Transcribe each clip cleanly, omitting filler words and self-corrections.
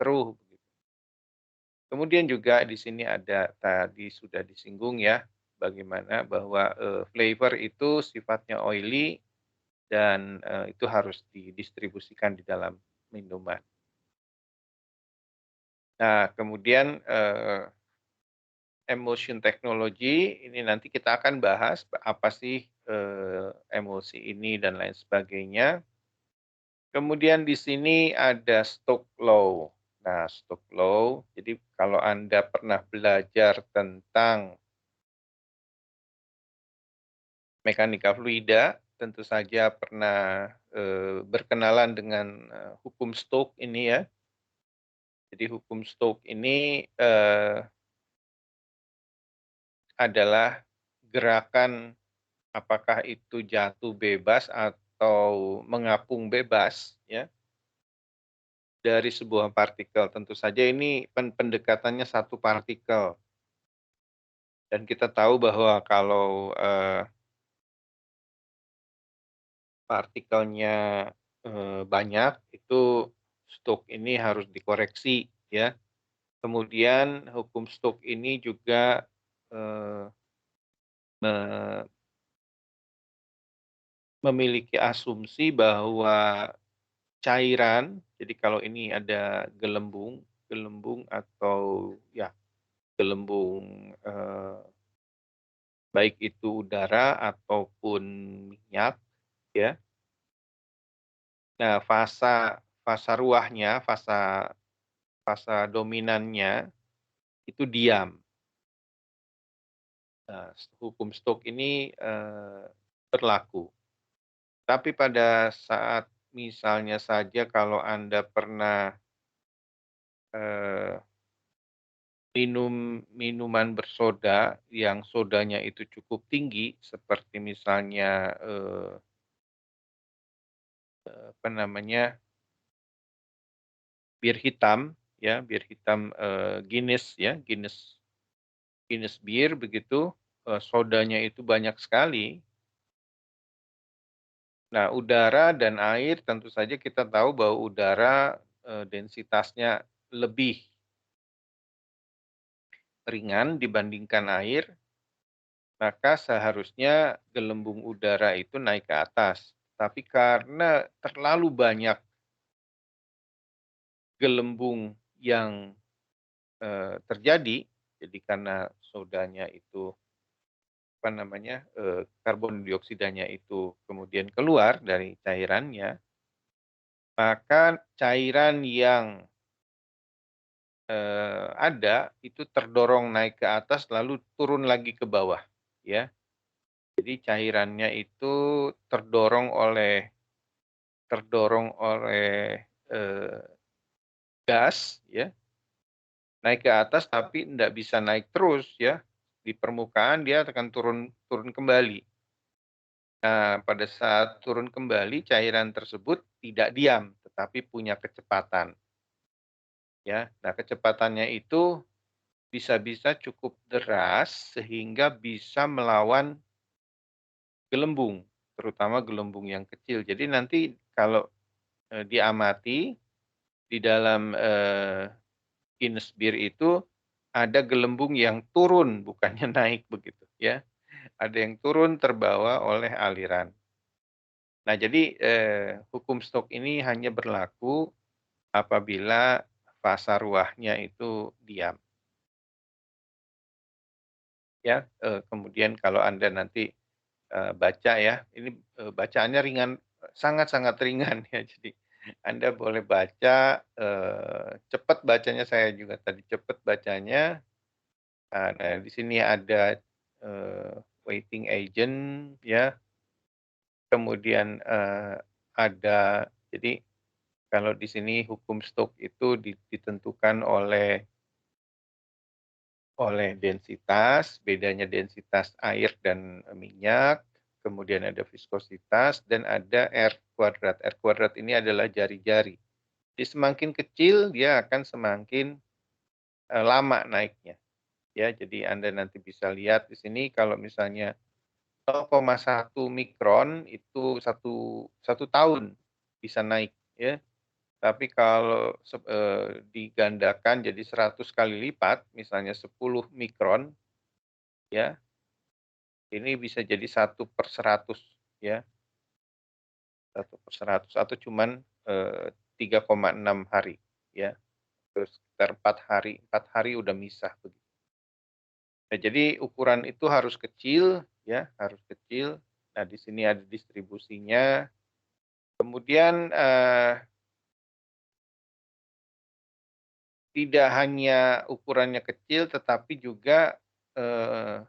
keruh. Kemudian juga di sini ada tadi sudah disinggung ya, bagaimana bahwa, flavor itu sifatnya oily dan, itu harus didistribusikan di dalam minuman. Nah kemudian, emotion technology ini nanti kita akan bahas apa sih, emosi ini dan lain sebagainya. Kemudian di sini ada stock law. Nah, stock law, jadi kalau Anda pernah belajar tentang mekanika fluida, tentu saja pernah, berkenalan dengan, hukum Stokes ini ya. Jadi hukum Stokes ini, adalah gerakan apakah itu jatuh bebas atau mengapung bebas ya, dari sebuah partikel. Tentu saja ini pendekatannya satu partikel dan kita tahu bahwa kalau, partikelnya, banyak itu Stokes ini harus dikoreksi ya. Kemudian hukum Stokes ini juga, eee, me memiliki asumsi bahwa cairan, jadi kalau ini ada gelembung gelembung atau ya gelembung, baik itu udara ataupun minyak ya. Nah fasa ruahnya, fasa dominannya itu diam. Nah, hukum Stokes ini, berlaku. Tapi pada saat misalnya saja kalau Anda pernah, eee, minum minuman bersoda yang sodanya itu cukup tinggi seperti misalnya, apa namanya, bir hitam ya, bir hitam, Guinness ya, Guinness Guinness bir begitu, sodanya itu banyak sekali. Nah, udara dan air tentu saja kita tahu bahwa udara, densitasnya lebih ringan dibandingkan air, maka seharusnya gelembung udara itu naik ke atas. Tapi karena terlalu banyak gelembung yang, terjadi, jadi karena sodanya itu, apa namanya, karbon dioksidanya itu kemudian keluar dari cairannya, maka cairan yang ada, itu terdorong naik ke atas lalu turun lagi ke bawah, ya. Jadi cairannya itu terdorong oleh terdorong oleh gas ya, naik ke atas tapi tidak bisa naik terus ya, di permukaan dia akan turun turun kembali. Nah, pada saat turun kembali cairan tersebut tidak diam, tetapi punya kecepatan, ya. Nah, kecepatannya itu bisa-bisa cukup deras sehingga bisa melawan gelembung, terutama gelembung yang kecil. Jadi nanti kalau, diamati di dalam, Guinness Beer itu ada gelembung yang turun bukannya naik begitu ya, ada yang turun terbawa oleh aliran. Nah jadi, hukum Stokes ini hanya berlaku apabila fasa ruahnya itu diam ya, kemudian kalau Anda nanti baca ya, ini, bacaannya ringan, sangat-sangat ringan ya. Jadi Anda boleh baca, cepat bacanya, saya juga tadi cepat bacanya. Nah di sini ada, waiting agent ya, kemudian, ada jadi kalau di sini hukum Stokes itu ditentukan oleh densitas, bedanya densitas air dan minyak, kemudian ada viskositas dan ada R kuadrat. R kuadrat ini adalah jari-jari. Jadi semakin kecil dia akan semakin, lama naiknya, ya. Jadi Anda nanti bisa lihat di sini kalau misalnya 0,1 mikron itu satu tahun bisa naik, ya. Tapi kalau digandakan jadi 100 kali lipat, misalnya 10 mikron, ya, ini bisa jadi 1/100, ya, 1/100 atau cuman, 3,6 hari, ya, terus sekitar 4 hari, 4 hari udah misah begitu. Nah, jadi ukuran itu harus kecil, ya, harus kecil. Nah, di sini ada distribusinya. Kemudian, tidak hanya ukurannya kecil, tetapi juga, eee,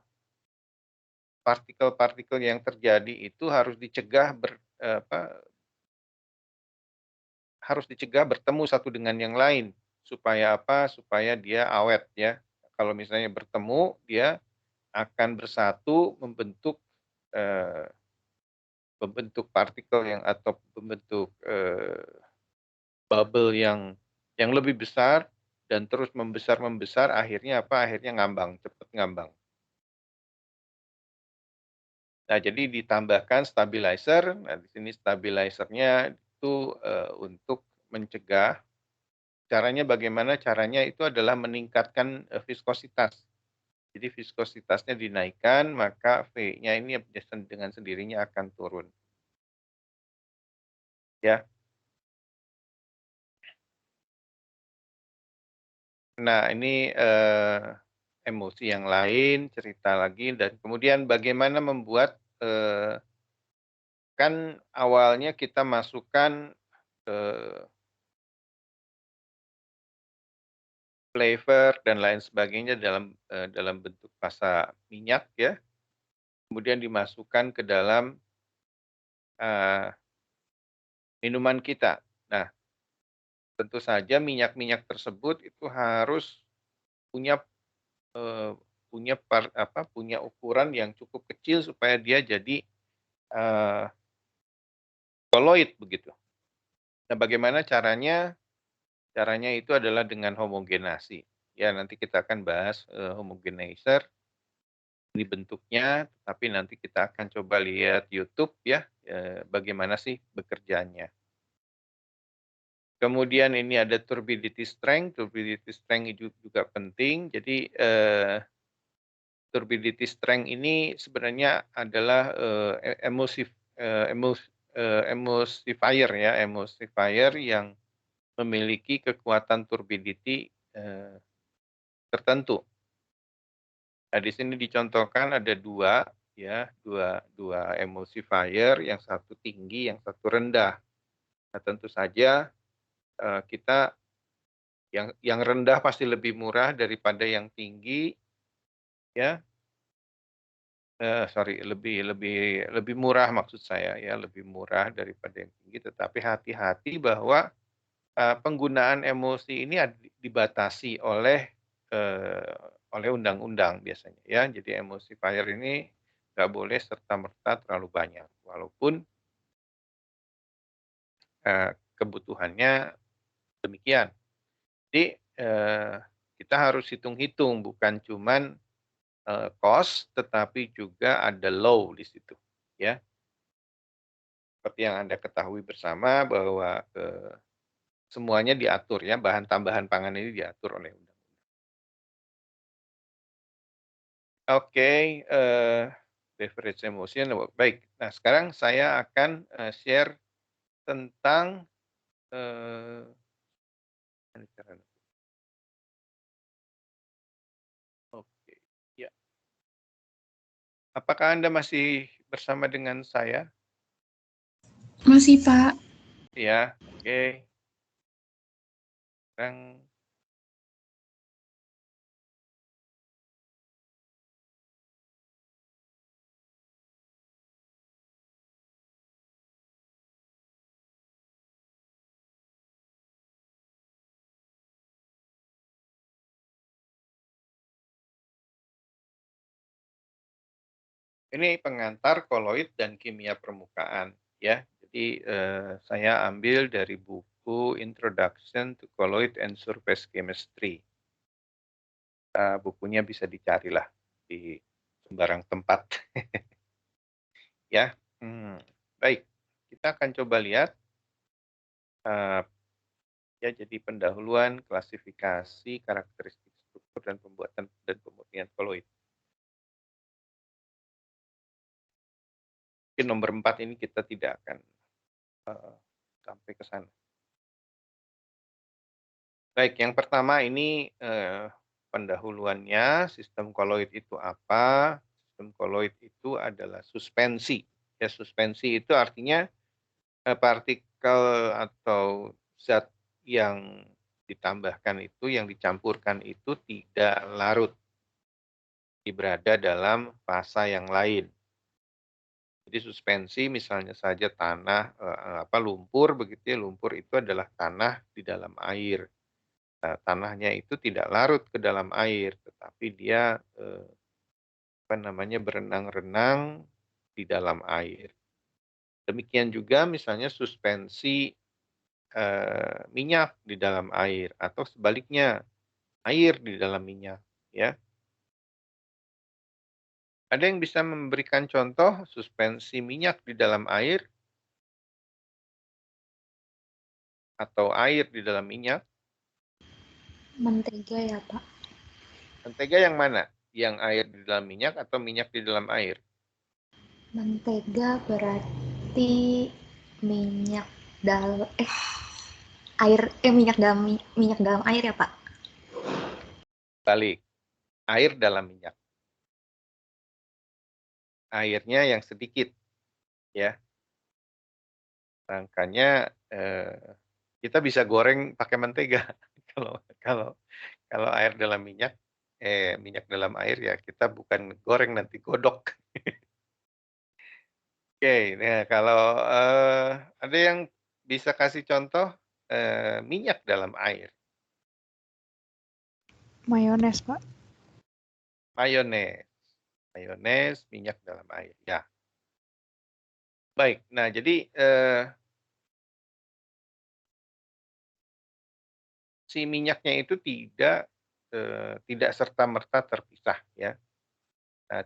partikel-partikel yang terjadi itu harus dicegah harus dicegah bertemu satu dengan yang lain. Supaya apa? Supaya dia awet, ya. Kalau misalnya bertemu, dia akan bersatu eee, membentuk partikel atau membentuk, bubble yang lebih besar dan terus membesar, akhirnya apa? Akhirnya ngambang, cepat ngambang. Nah, jadi ditambahkan stabilizer. Nah, di sini stabilizernya itu, untuk mencegah. Caranya bagaimana? Caranya itu adalah meningkatkan, viskositas. Jadi viskositasnya dinaikkan, maka V-nya ini dengan sendirinya akan turun, ya. Nah, ini, emosi yang lain, cerita lagi, dan kemudian bagaimana membuat, kan awalnya kita masukkan, eee, flavor dan lain sebagainya dalam bentuk fasa minyak, ya, kemudian dimasukkan ke dalam, eee, minuman kita. Nah, tentu saja minyak-minyak tersebut itu harus punya, eee, punya ukuran yang cukup kecil supaya dia jadi, eee, koloid begitu. Nah, bagaimana caranya? Caranya itu adalah dengan homogenasi. Ya, nanti kita akan bahas, homogenizer, ini bentuknya, tapi nanti kita akan coba lihat YouTube, ya, bagaimana sih bekerjanya. Kemudian ini ada turbidity strength juga penting. Jadi, turbidity strength ini sebenarnya adalah, emulsif eee, emus emulsifier, ya, emulsifier yang memiliki kekuatan turbidity, tertentu. Nah, di sini dicontohkan ada 2, ya, dua dua emulsifier, yang satu tinggi, yang satu rendah. Nah, tentu saja, kita yang rendah pasti lebih murah daripada yang tinggi, ya, sorry, lebih lebih lebih murah maksud saya, ya, lebih murah daripada yang tinggi, tetapi hati-hati bahwa, penggunaan emosi ini dibatasi eee, oleh undang-undang biasanya, ya. Jadi emulsifier ini nggak boleh serta-merta terlalu banyak, walaupun, kebutuhannya demikian. Jadi, kita harus hitung-hitung, bukan cuman, cost, tetapi juga ada law di situ, ya. Seperti yang Anda ketahui bersama bahwa, semuanya diatur, ya, bahan tambahan pangan ini diatur oleh undang. Oke, beverage emulsion, baik. Nah, sekarang saya akan, share tentang, eee, oke, ya. Apakah Anda masih bersama dengan saya? Masih, Pak. Ya, oke. Sekarang ini pengantar koloid dan kimia permukaan, ya. Jadi, saya ambil dari buku Introduction to Colloid and Surface Chemistry. Bukunya bisa dicarilah di sembarang tempat. Ya, baik. Kita akan coba lihat, eee, Ya, jadi pendahuluan, klasifikasi, karakteristik struktur dan pembuatan dan pemurnian koloid. Mungkin nomor 4 ini kita tidak akan sampai ke sana. Baik, yang pertama ini pendahuluannya, sistem koloid itu apa? Sistem koloid itu adalah suspensi. Ya, suspensi itu artinya partikel atau zat yang ditambahkan itu, yang dicampurkan itu tidak larut, berada dalam fasa yang lain. Jadi suspensi misalnya saja tanah, lumpur begitu ya, lumpur itu adalah tanah di dalam air. Nah, tanahnya itu tidak larut ke dalam air, tetapi dia berenang-renang di dalam air. Demikian juga misalnya suspensi minyak di dalam air atau sebaliknya air di dalam minyak, ya. Ada yang bisa memberikan contoh suspensi minyak di dalam air atau air di dalam minyak? Mentega ya, Pak. Mentega yang mana? Yang air di dalam minyak atau minyak di dalam air? Mentega berarti minyak dalam air minyak dalam air ya, Pak. Balik, air dalam minyak. Airnya yang sedikit, ya. Makanya kita bisa goreng pakai mentega. Kalau kalau kalau air dalam minyak, minyak dalam air ya kita bukan goreng nanti godok. Oke, nah kalau ada yang bisa kasih contoh minyak dalam air? Mayones, Pak. Mayones, mayones, minyak dalam air, ya. Baik, nah jadi si minyaknya itu tidak serta-merta terpisah, ya. Nah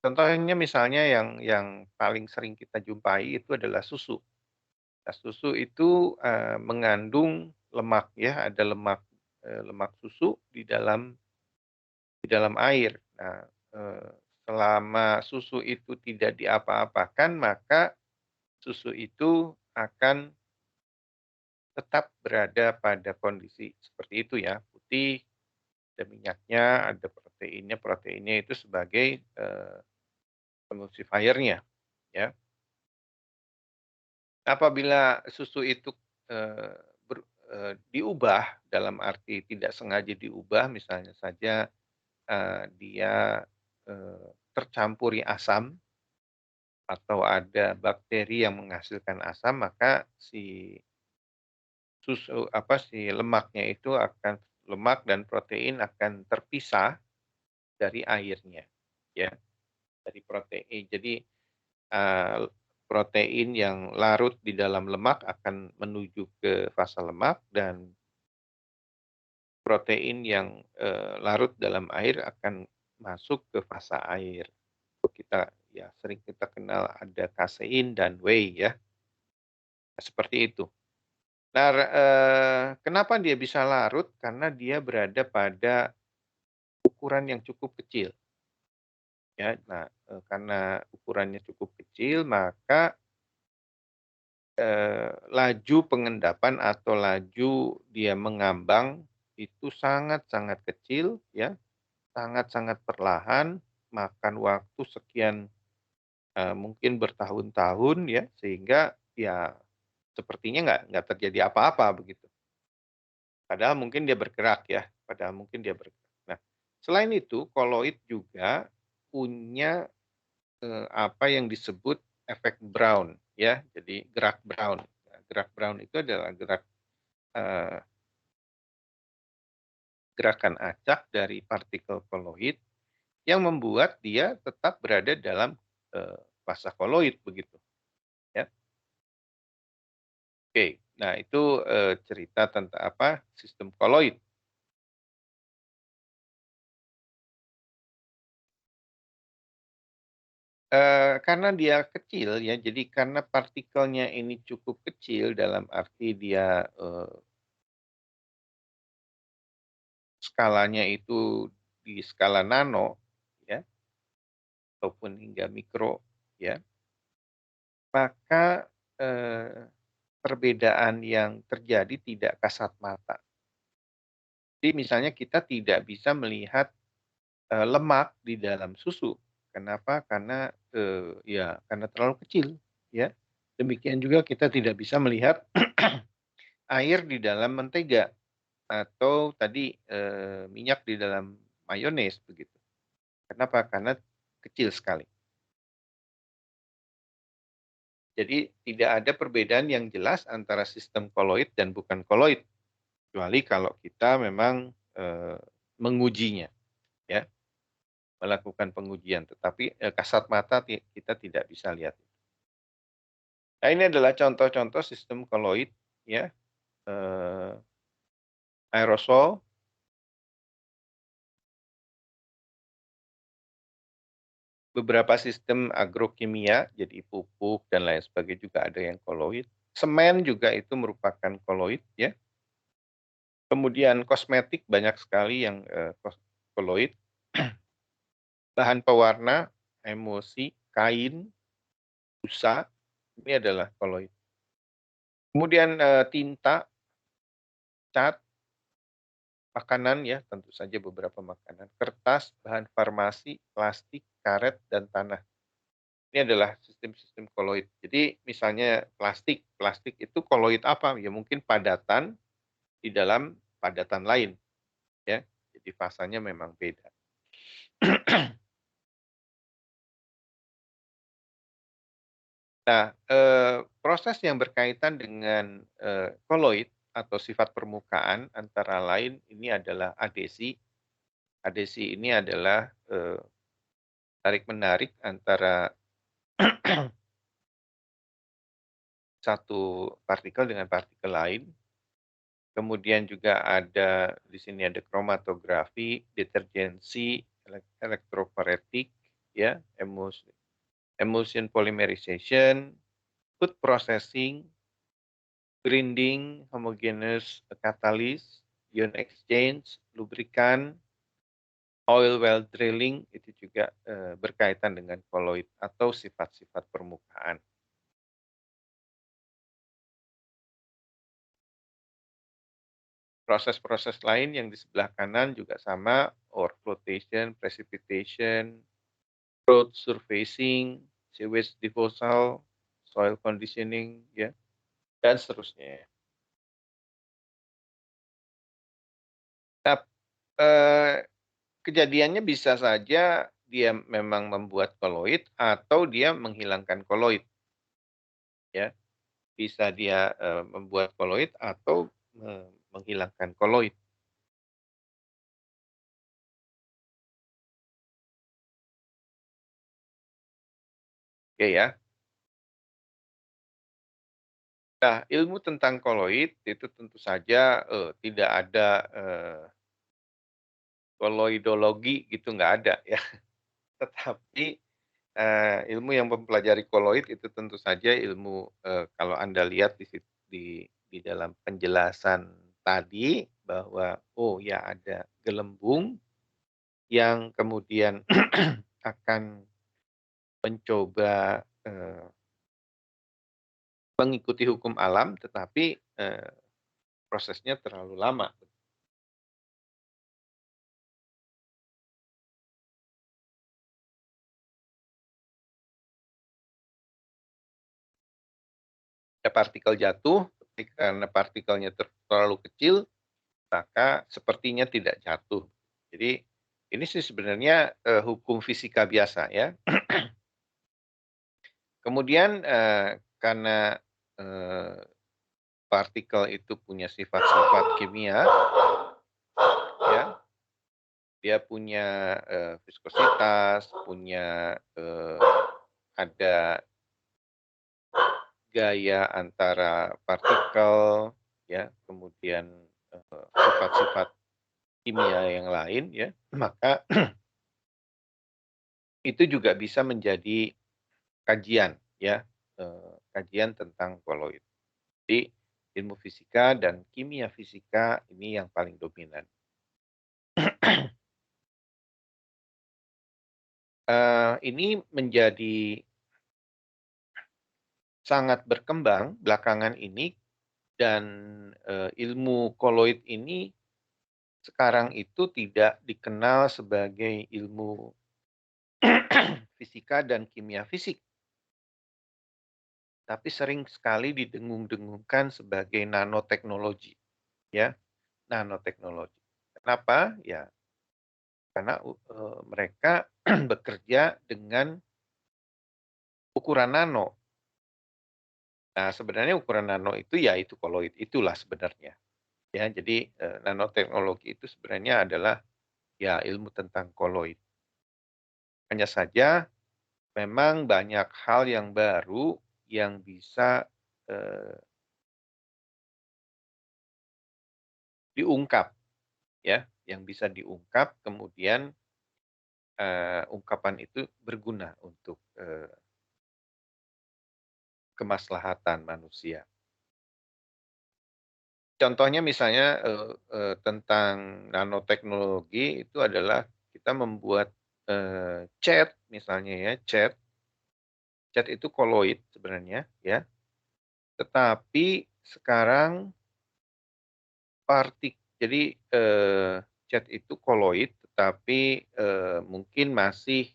contohnya misalnya yang paling sering kita jumpai itu adalah susu. Nah, susu itu mengandung lemak, ya, ada lemak susu di dalam air. Nah, selama susu itu tidak diapa-apakan, maka susu itu akan tetap berada pada kondisi seperti itu, ya, putih, ada minyaknya, ada proteinnya. Proteinnya itu sebagai emulsifier-nya, ya. Apabila susu itu eee, diubah, dalam arti tidak sengaja diubah, misalnya saja dia tercampuri asam atau ada bakteri yang menghasilkan asam, maka si lemaknya itu lemak dan protein akan terpisah dari airnya, ya, dari protein. Jadi, eee, protein yang larut di dalam lemak akan menuju ke fasa lemak dan protein yang larut dalam air akan masuk ke fasa air. Sering kita kenal ada kasein dan whey, ya, seperti itu. Nah, kenapa dia bisa larut? Karena dia berada pada ukuran yang cukup kecil, ya. Nah, karena ukurannya cukup kecil, maka laju pengendapan atau laju dia mengambang itu sangat-sangat kecil, ya, sangat-sangat perlahan, makan waktu sekian mungkin bertahun-tahun, ya, sehingga ya sepertinya nggak terjadi apa-apa begitu. Padahal mungkin dia bergerak, ya, padahal mungkin dia bergerak. Nah, selain itu koloid juga punya apa yang disebut efek Brown, ya, jadi gerak Brown. Nah, gerak Brown itu adalah eee, gerakan acak dari partikel koloid yang membuat dia tetap berada dalam fasa koloid begitu, ya. Oke, nah itu cerita tentang sistem koloid. Karena dia kecil ya, jadi karena partikelnya ini cukup kecil dalam arti dia, skalanya itu di skala nano ya, ataupun hingga mikro ya, maka, perbedaan yang terjadi tidak kasat mata. Jadi misalnya kita tidak bisa melihat, lemak di dalam susu. Kenapa? Karena, ya karena terlalu kecil ya. Demikian juga kita tidak bisa melihat air di dalam mentega atau tadi, minyak di dalam mayones begitu. Kenapa? Karena kecil sekali. Jadi tidak ada perbedaan yang jelas antara sistem koloid dan bukan koloid, kecuali kalau kita memang, mengujinya ya, melakukan pengujian, tetapi, kasat mata kita tidak bisa lihat. Nah, ini adalah contoh-contoh sistem koloid ya, eee, aerosol, beberapa sistem agrokimia, jadi pupuk dan lain sebagainya juga ada yang koloid. Semen juga itu merupakan koloid ya. Kemudian kosmetik banyak sekali yang, koloid, bahan pewarna, emosi, kain, busa, ini adalah koloid. Kemudian, tinta, cat, makanan ya, tentu saja beberapa makanan, kertas, bahan farmasi, plastik, karet, dan tanah. Ini adalah sistem-sistem koloid. Jadi misalnya plastik, plastik itu koloid apa? Ya mungkin padatan di dalam padatan lain ya, jadi fasanya memang beda. Nah, proses yang berkaitan dengan, koloid atau sifat permukaan antara lain ini adalah adesi. Adesi ini adalah, tarik-menarik antara satu partikel dengan partikel lain. Kemudian juga ada di sini ada kromatografi, detergensi, elektroforetik, ya, emulsion polymerization, food processing, grinding, homogeneous catalyst, ion exchange, lubrikan, oil well drilling itu juga, berkaitan dengan koloid atau sifat-sifat permukaan. Proses-proses lain yang di sebelah kanan juga sama, ore flotation, precipitation, road surfacing, sewage disposal, soil conditioning, ya, dan seterusnya. Nah, eee, kejadiannya bisa saja dia memang membuat koloid atau dia menghilangkan koloid, ya. Bisa dia, membuat koloid atau menghilangkan koloid, oke ya. Nah, ilmu tentang koloid itu tentu saja, tidak ada, koloidologi gitu nggak ada ya. Tetapi, ilmu yang mempelajari koloid itu tentu saja ilmu, kalau Anda lihat di dalam penjelasan tadi bahwa, oh ya ada gelembung yang kemudian akan mencoba, mengikuti hukum alam tetapi, prosesnya terlalu lama. Ada partikel jatuh, karena partikelnya terlalu kecil, maka sepertinya tidak jatuh. Jadi, ini sih sebenarnya, hukum fisika biasa ya. Kemudian, karena, eee, partikel itu punya sifat-sifat kimia, ya, dia punya, viskositas, punya, ada gaya antara partikel, ya, kemudian, sifat-sifat kimia yang lain ya, maka itu juga bisa menjadi kajian ya, kajian tentang koloid. Jadi ilmu fisika dan kimia fisika ini yang paling dominan. Ini menjadi sangat berkembang belakangan ini dan, ilmu koloid ini sekarang itu tidak dikenal sebagai ilmu fisika dan kimia fisik, tapi sering sekali didengung-dengungkan sebagai nanoteknologi, ya, nanoteknologi. Kenapa? Ya, karena mereka bekerja dengan ukuran nano. Nah, sebenarnya ukuran nano itu ya itu koloid itulah sebenarnya, ya. Jadi, nanoteknologi itu sebenarnya adalah ya ilmu tentang koloid. Hanya saja memang banyak hal yang baru yang bisa, eee, diungkap ya, yang bisa diungkap kemudian, ungkapan itu berguna untuk, kemaslahatan manusia. Contohnya misalnya, tentang nanoteknologi itu adalah kita membuat, cat misalnya ya, cat itu koloid sebenarnya ya, tetapi sekarang jadi, cat itu koloid tetapi, mungkin masih,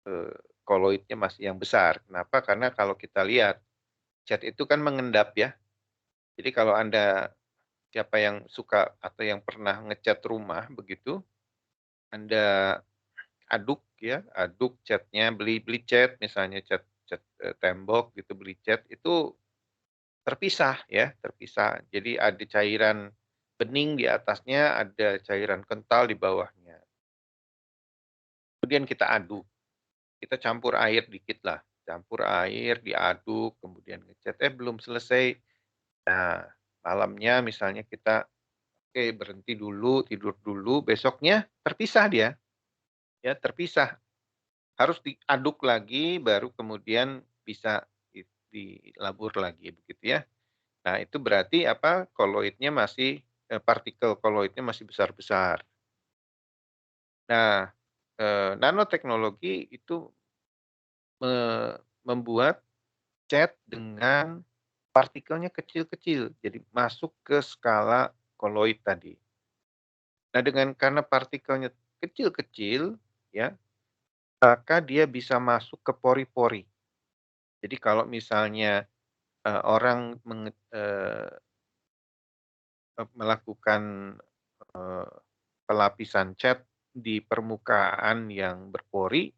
eee, koloidnya masih yang besar. Kenapa? Karena kalau kita lihat cat itu kan mengendap ya. Jadi kalau Anda siapa yang suka atau yang pernah ngecat rumah begitu, Anda aduk ya, aduk catnya, beli beli cat misalnya cat cat, tembok gitu, beli cat itu terpisah ya, terpisah. Jadi ada cairan bening di atasnya, ada cairan kental di bawahnya. Kemudian kita aduk, kita campur air dikit lah, campur air, diaduk, kemudian ngecat, belum selesai. Nah, malamnya misalnya kita, oke berhenti dulu, tidur dulu, besoknya terpisah dia, ya terpisah. Harus diaduk lagi baru kemudian bisa dilabur lagi begitu ya. Nah itu berarti apa, koloidnya masih partikel koloidnya masih besar-besar. Nah, nanoteknologi itu me membuat cat dengan partikelnya kecil-kecil, jadi masuk ke skala koloid tadi. Nah karena partikelnya kecil-kecil ya, maka dia bisa masuk ke pori-pori. Jadi kalau misalnya, orang melakukan, eee, pelapisan cat di permukaan yang berpori,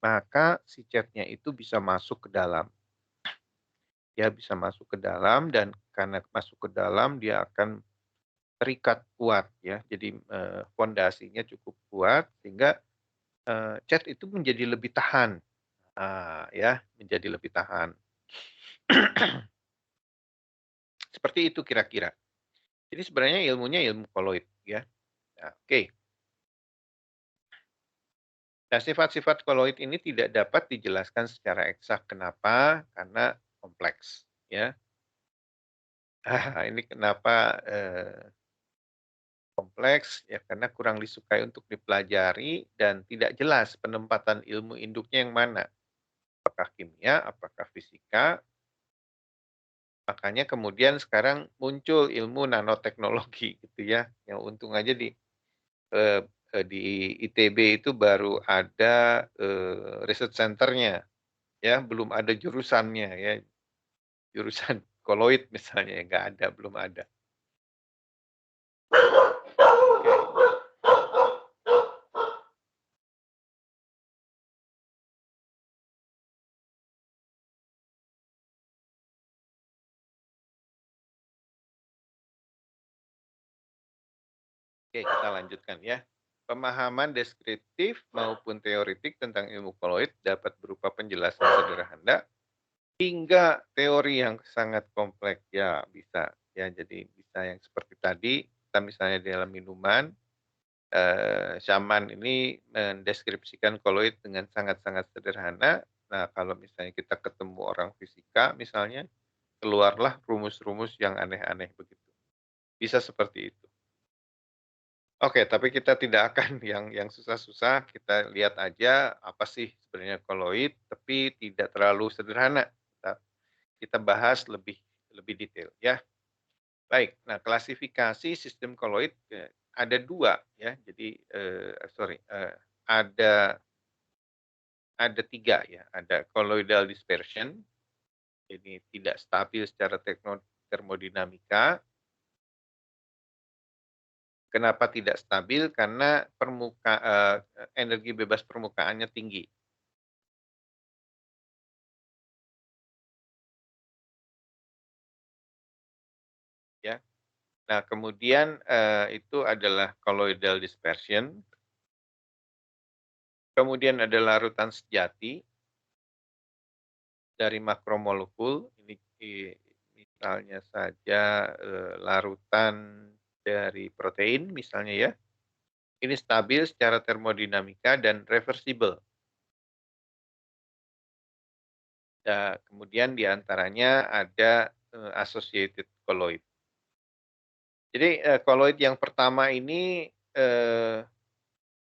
maka si catnya itu bisa masuk ke dalam. Dia bisa masuk ke dalam dan karena masuk ke dalam dia akan terikat kuat ya. Jadi, pondasinya cukup kuat sehingga, cat itu menjadi lebih tahan. Ya, menjadi lebih tahan. Seperti itu kira-kira. Jadi sebenarnya ilmunya ilmu koloid ya. Nah, oke. Nah, sifat-sifat koloid ini tidak dapat dijelaskan secara eksak. Kenapa? Karena kompleks, ya. Ini kenapa, kompleks, ya karena kurang disukai untuk dipelajari dan tidak jelas penempatan ilmu induknya yang mana, apakah kimia, apakah fisika. Makanya kemudian sekarang muncul ilmu nanoteknologi gitu ya, yang untung aja eee di ITB itu baru ada, research center-nya. Ya, belum ada jurusannya ya, jurusan koloid misalnya, nggak ada, belum ada. Oke, oke kita lanjutkan ya. Pemahaman deskriptif maupun teoritik tentang ilmu koloid dapat berupa penjelasan sederhana hingga teori yang sangat kompleks. Ya, bisa. Ya, jadi bisa yang seperti tadi, kita misalnya di dalam minuman, Shaman ini mendeskripsikan koloid dengan sangat-sangat sederhana. Nah, kalau misalnya kita ketemu orang fisika misalnya, keluarlah rumus-rumus yang aneh-aneh begitu. Bisa seperti itu. Oke, tapi kita tidak akan yang susah-susah, kita lihat aja apa sih sebenarnya koloid, tapi tidak terlalu sederhana. Kita kita bahas lebih lebih detail ya. Baik, nah klasifikasi sistem koloid, ada 2 ya, jadi, ada 3 ya, ada colloidal dispersion, ini tidak stabil secara termodinamika. Kenapa tidak stabil? Karena energi bebas permukaannya tinggi, ya. Nah, kemudian, itu adalah colloidal dispersion, kemudian ada larutan sejati dari makromolekul, ini misalnya saja, larutan dari protein misalnya ya, ini stabil secara termodinamika dan reversibel. Kemudian di antaranya ada, associated colloid. Jadi, koloid yang pertama ini,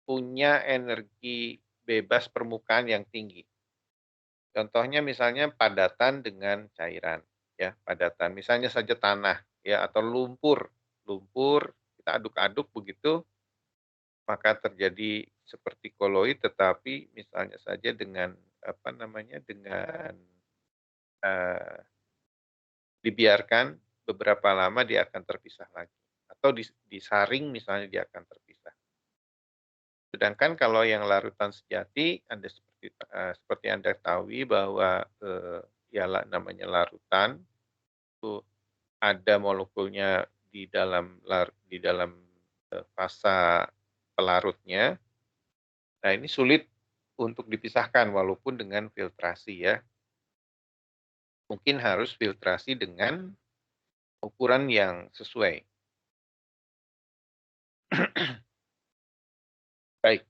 punya energi bebas permukaan yang tinggi. Contohnya misalnya padatan dengan cairan, ya, padatan. Misalnya saja tanah, ya, atau lumpur. Lumpur kita aduk-aduk begitu, maka terjadi seperti koloid, tetapi misalnya saja dengan, apa namanya, dengan, eee, dibiarkan beberapa lama dia akan terpisah lagi, atau disaring misalnya dia akan terpisah. Sedangkan kalau yang larutan sejati Anda seperti Anda ketahui bahwa, ya namanya larutan itu ada molekulnya di dalam fasa pelarutnya. Nah, ini sulit untuk dipisahkan walaupun dengan filtrasi ya. Mungkin harus filtrasi dengan ukuran yang sesuai. Baik,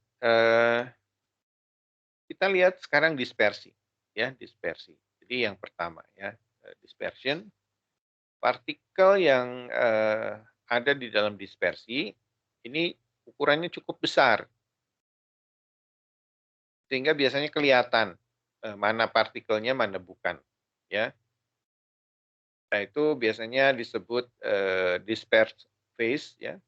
kita lihat sekarang dispersi, ya, dispersi. Jadi yang pertama ya, dispersion, partikel yang, ada di dalam dispersi, ini ukurannya cukup besar, sehingga biasanya kelihatan, mana partikelnya, mana bukan, ya. Nah, itu biasanya disebut, dispersed phase ya,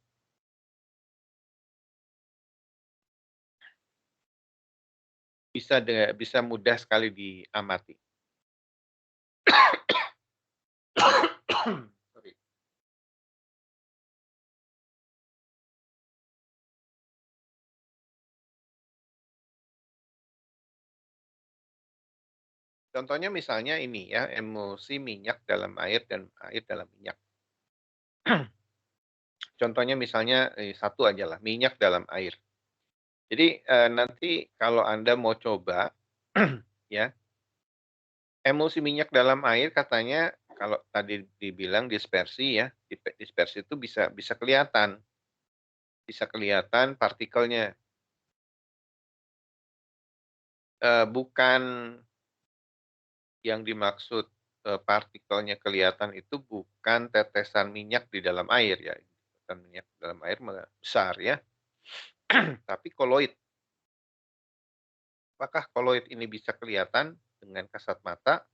bisa mudah sekali diamati. Sorry. Contohnya misalnya ini ya, emulsi minyak dalam air dan air dalam minyak. Contohnya misalnya, satu ajalah, minyak dalam air. Jadi, nanti kalau Anda mau coba, ya, emulsi minyak dalam air katanya kalau tadi dibilang dispersi ya, dispersi itu bisa kelihatan partikelnya. Bukan yang dimaksud, partikelnya kelihatan itu bukan tetesan minyak di dalam air ya, tetesan minyak dalam air besar ya, tapi koloid. Apakah koloid ini bisa kelihatan dengan kasat mata?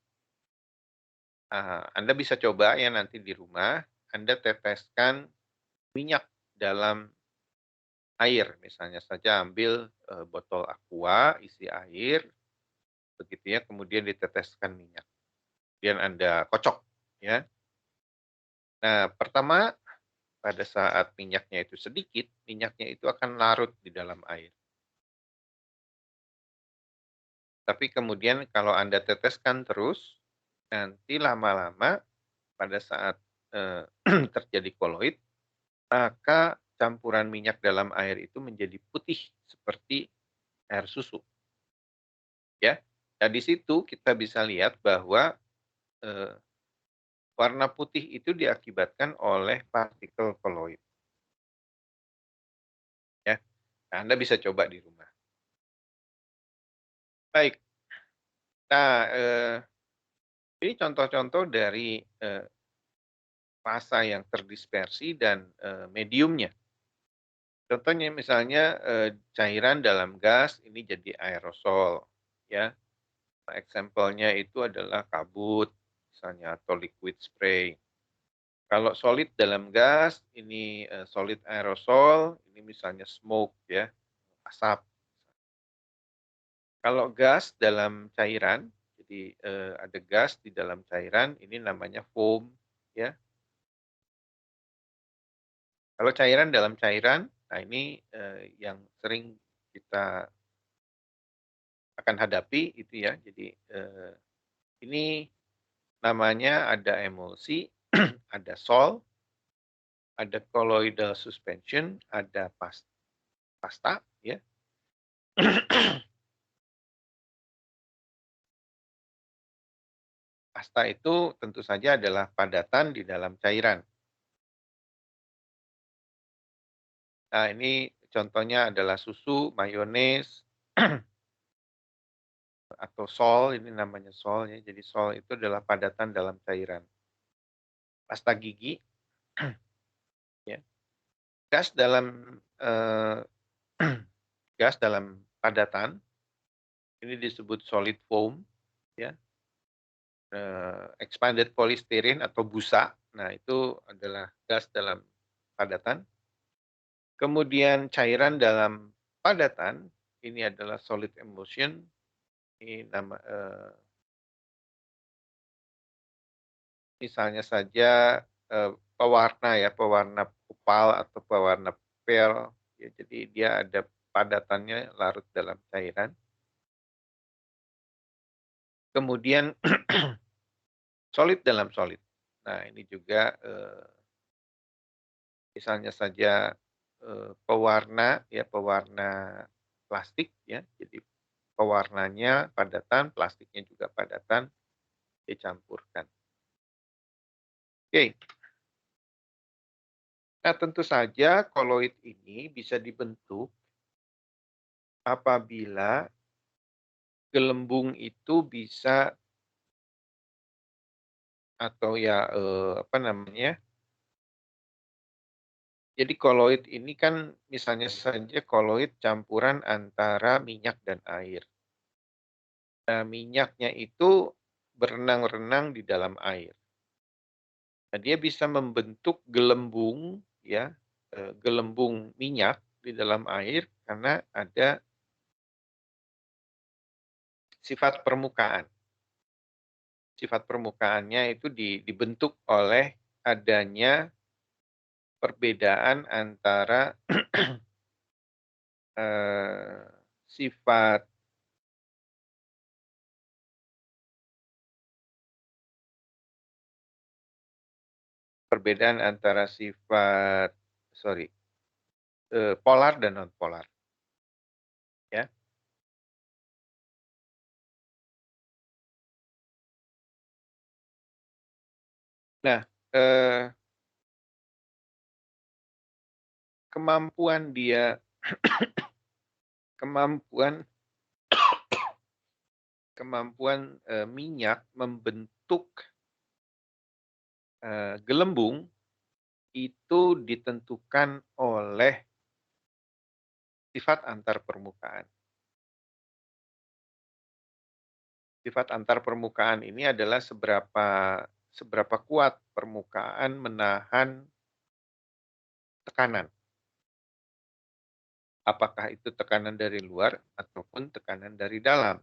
Anda bisa coba ya nanti di rumah, Anda teteskan minyak dalam air, misalnya saja ambil, botol Aqua isi air, begitu ya, kemudian diteteskan minyak, kemudian Anda kocok, ya. Nah, pertama pada saat minyaknya itu sedikit, minyaknya itu akan larut di dalam air. Tapi kemudian kalau Anda teteskan terus, nanti lama-lama pada saat, eee, terjadi koloid, maka campuran minyak dalam air itu menjadi putih seperti air susu, ya. Nah, di situ kita bisa lihat bahwa, eee, warna putih itu diakibatkan oleh partikel koloid, ya. Nah, Anda bisa coba di rumah. Baik, Nah, ini contoh-contoh dari, fasa yang terdispersi dan, mediumnya. Contohnya misalnya, cairan dalam gas ini jadi aerosol, ya. Example-nya itu adalah kabut misalnya atau liquid spray. Kalau solid dalam gas ini, solid aerosol, ini misalnya smoke ya, asap. Kalau gas dalam cairan, jadi, ada gas di dalam cairan ini namanya foam ya. Kalau cairan dalam cairan, nah ini, yang sering kita akan hadapi itu ya. Jadi, ini namanya ada emulsi, ada sol, ada colloidal suspension, ada pasta ya. Pasta itu tentu saja adalah padatan di dalam cairan. Nah, ini contohnya adalah susu, mayones, atau sol, ini namanya sol ya. Jadi sol itu adalah padatan dalam cairan. Pasta gigi ya. Gas dalam, gas dalam padatan, ini disebut solid foam ya. Expanded polystyrene atau busa. Nah, itu adalah gas dalam padatan. Kemudian cairan dalam padatan, ini adalah solid emulsion, ini nama, misalnya saja, pewarna ya, pewarna opal atau pewarna pearl, ya jadi dia ada padatannya larut dalam cairan. Kemudian solid dalam solid. Nah, ini juga, misalnya saja, pewarna ya, pewarna plastik ya, jadi pewarnanya padatan, plastiknya juga padatan, dicampurkan. Oke. Nah, tentu saja koloid ini bisa dibentuk apabila gelembung itu bisa atau ya, apa namanya, jadi koloid ini kan misalnya saja koloid campuran antara minyak dan air. Nah, minyaknya itu berenang-renang di dalam air. Nah, dia bisa membentuk gelembung ya, gelembung minyak di dalam air karena ada sifat permukaan. Sifat permukaannya itu dibentuk oleh adanya perbedaan antara, sifat perbedaan antara sifat sorry, polar dan non polar, ya. Nah, eee, kemampuan dia kemampuan kemampuan, minyak membentuk, gelembung itu ditentukan oleh sifat antar permukaan. Sifat antar permukaan ini adalah seberapa kuat permukaan menahan tekanan. Apakah itu tekanan dari luar ataupun tekanan dari dalam.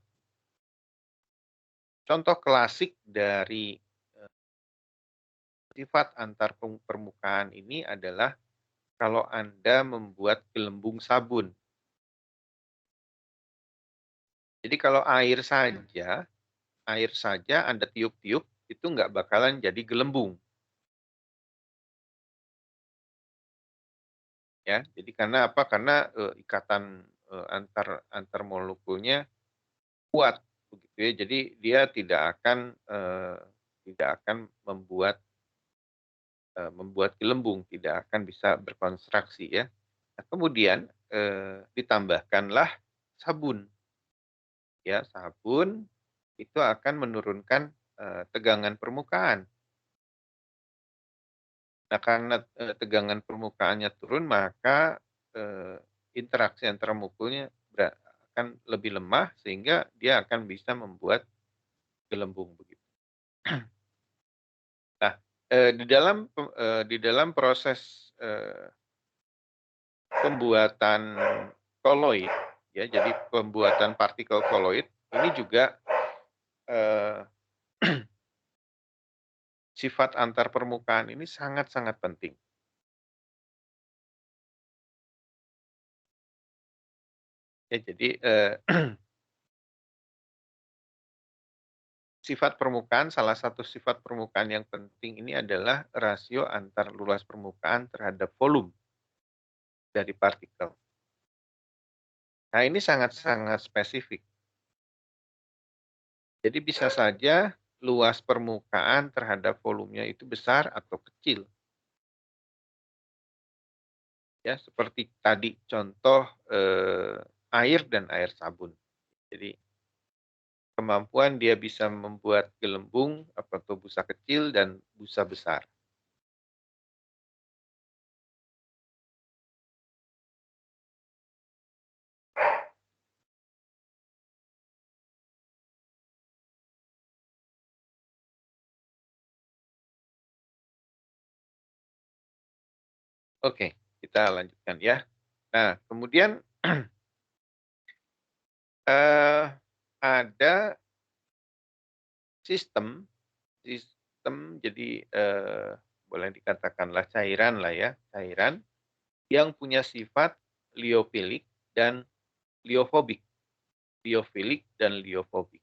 Contoh klasik dari, sifat antar permukaan ini adalah kalau Anda membuat gelembung sabun. Jadi kalau air saja Anda tiup-tiup, itu nggak bakalan jadi gelembung, ya. Jadi karena apa? Karena, ikatan, antar molekulnya kuat, begitu ya. Jadi dia tidak akan membuat gelembung, tidak akan bisa berkonstruksi ya. Nah, kemudian, ditambahkanlah sabun, ya sabun itu akan menurunkan tegangan permukaan. Nah, karena tegangan permukaannya turun, maka interaksi antara molekulnya akan lebih lemah sehingga dia akan bisa membuat gelembung begitu. Nah, di dalam proses pembuatan koloid, ya, jadi pembuatan partikel koloid ini juga sifat antar permukaan ini sangat-sangat penting. Ya, jadi sifat permukaan, salah satu sifat permukaan yang penting ini adalah rasio antar luas permukaan terhadap volume dari partikel. Nah, ini sangat-sangat spesifik. Jadi bisa saja luas permukaan terhadap volumenya itu besar atau kecil. Ya, seperti tadi contoh air dan air sabun. Jadi kemampuan dia bisa membuat gelembung atau busa kecil dan busa besar. Oke, kita lanjutkan ya. Nah, kemudian ada sistem jadi boleh dikatakanlah cairan lah ya, cairan yang punya sifat liofilic dan liofobik. Liofilic dan liofobik.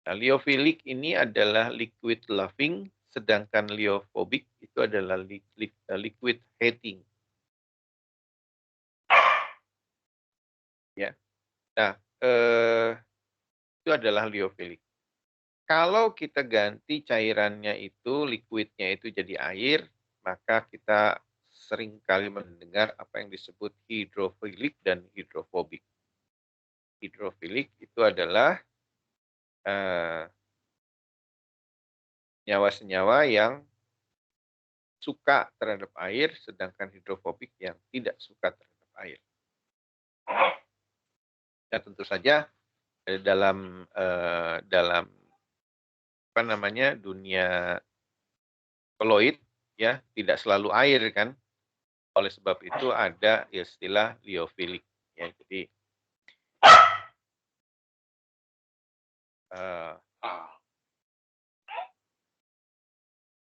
Nah, liofilic ini adalah liquid loving, sedangkan liofobik itu adalah liquid hating. Ya. Nah, itu adalah liofilic. Kalau kita ganti cairannya itu, liquidnya itu jadi air, maka kita sering kali mendengar apa yang disebut hidrofilik dan hidrofobik. Hidrofilik itu adalah senyawa-senyawa yang suka terhadap air, sedangkan hidrofobik yang tidak suka terhadap air. Dan tentu saja dalam dunia koloid ya tidak selalu air kan. Oleh sebab itu ada istilah liofilic ya. Jadi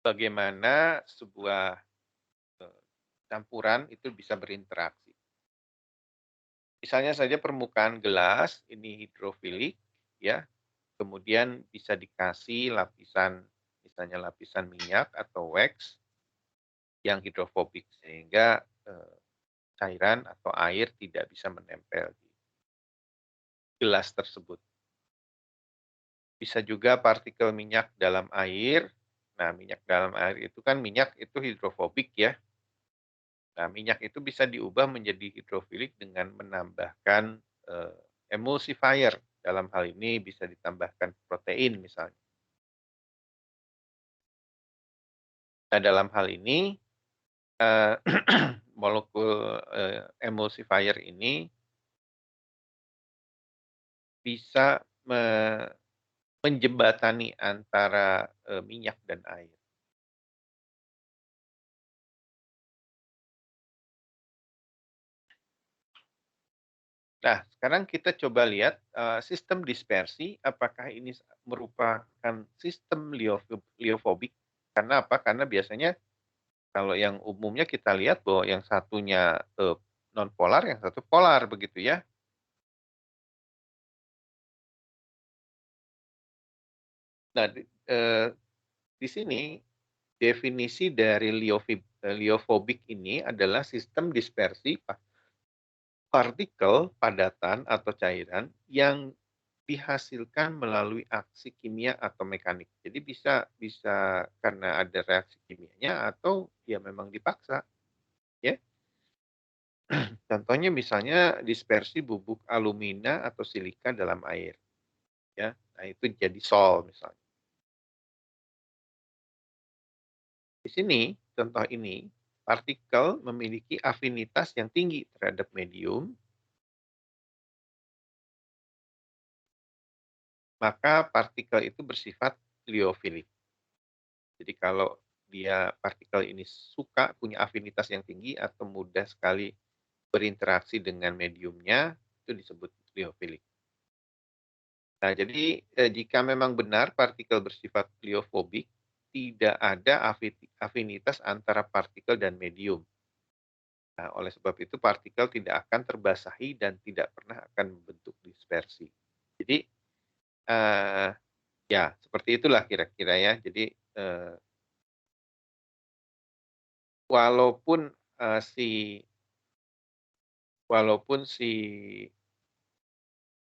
bagaimana sebuah campuran itu bisa berinteraksi. Misalnya saja permukaan gelas ini hidrofilik ya. Kemudian bisa dikasih lapisan misalnya lapisan minyak atau wax yang hidrofobik sehingga cairan atau air tidak bisa menempel di gelas tersebut. Bisa juga partikel minyak dalam air. Nah, minyak dalam air itu kan minyak itu hidrofobik ya. Nah, minyak itu bisa diubah menjadi hidrofilik dengan menambahkan emulsifier. Dalam hal ini bisa ditambahkan protein misalnya. Nah, dalam hal ini molekul emulsifier ini bisa menjembatani antara minyak dan air. Nah, sekarang kita coba lihat sistem dispersi, apakah ini merupakan sistem liofobik? Karena apa? Karena biasanya kalau yang umumnya kita lihat bahwa yang satunya non polar, yang satu polar begitu ya. Nah, di sini definisi dari liofobik ini adalah sistem dispersi partikel padatan atau cairan yang dihasilkan melalui aksi kimia atau mekanik. Jadi bisa karena ada reaksi kimianya atau ya memang dipaksa, ya. Contohnya misalnya dispersi bubuk alumina atau silika dalam air. ya. Nah, itu jadi sol misalnya. Di sini, contoh ini, partikel memiliki afinitas yang tinggi terhadap medium, maka partikel itu bersifat liofilik. Jadi kalau dia partikel ini suka punya afinitas yang tinggi atau mudah sekali berinteraksi dengan mediumnya, itu disebut liofilik. Nah, jadi jika memang benar partikel bersifat liofobik, tidak ada afinitas antara partikel dan medium. Nah, oleh sebab itu partikel tidak akan terbasahi dan tidak pernah akan membentuk dispersi. Jadi, ya seperti itulah kira-kira ya. Jadi, walaupun, walaupun si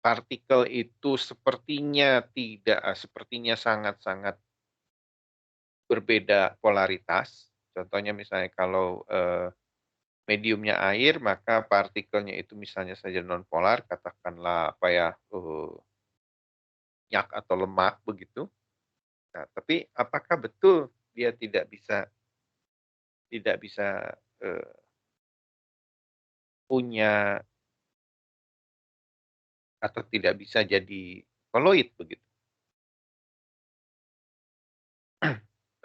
partikel itu sepertinya sangat-sangat berbeda polaritas, contohnya misalnya kalau, mediumnya air, maka partikelnya itu misalnya saja nonpolar, katakanlah apa ya, minyak atau lemak begitu. Nah, tapi apakah betul dia tidak bisa, punya atau tidak bisa jadi koloid begitu?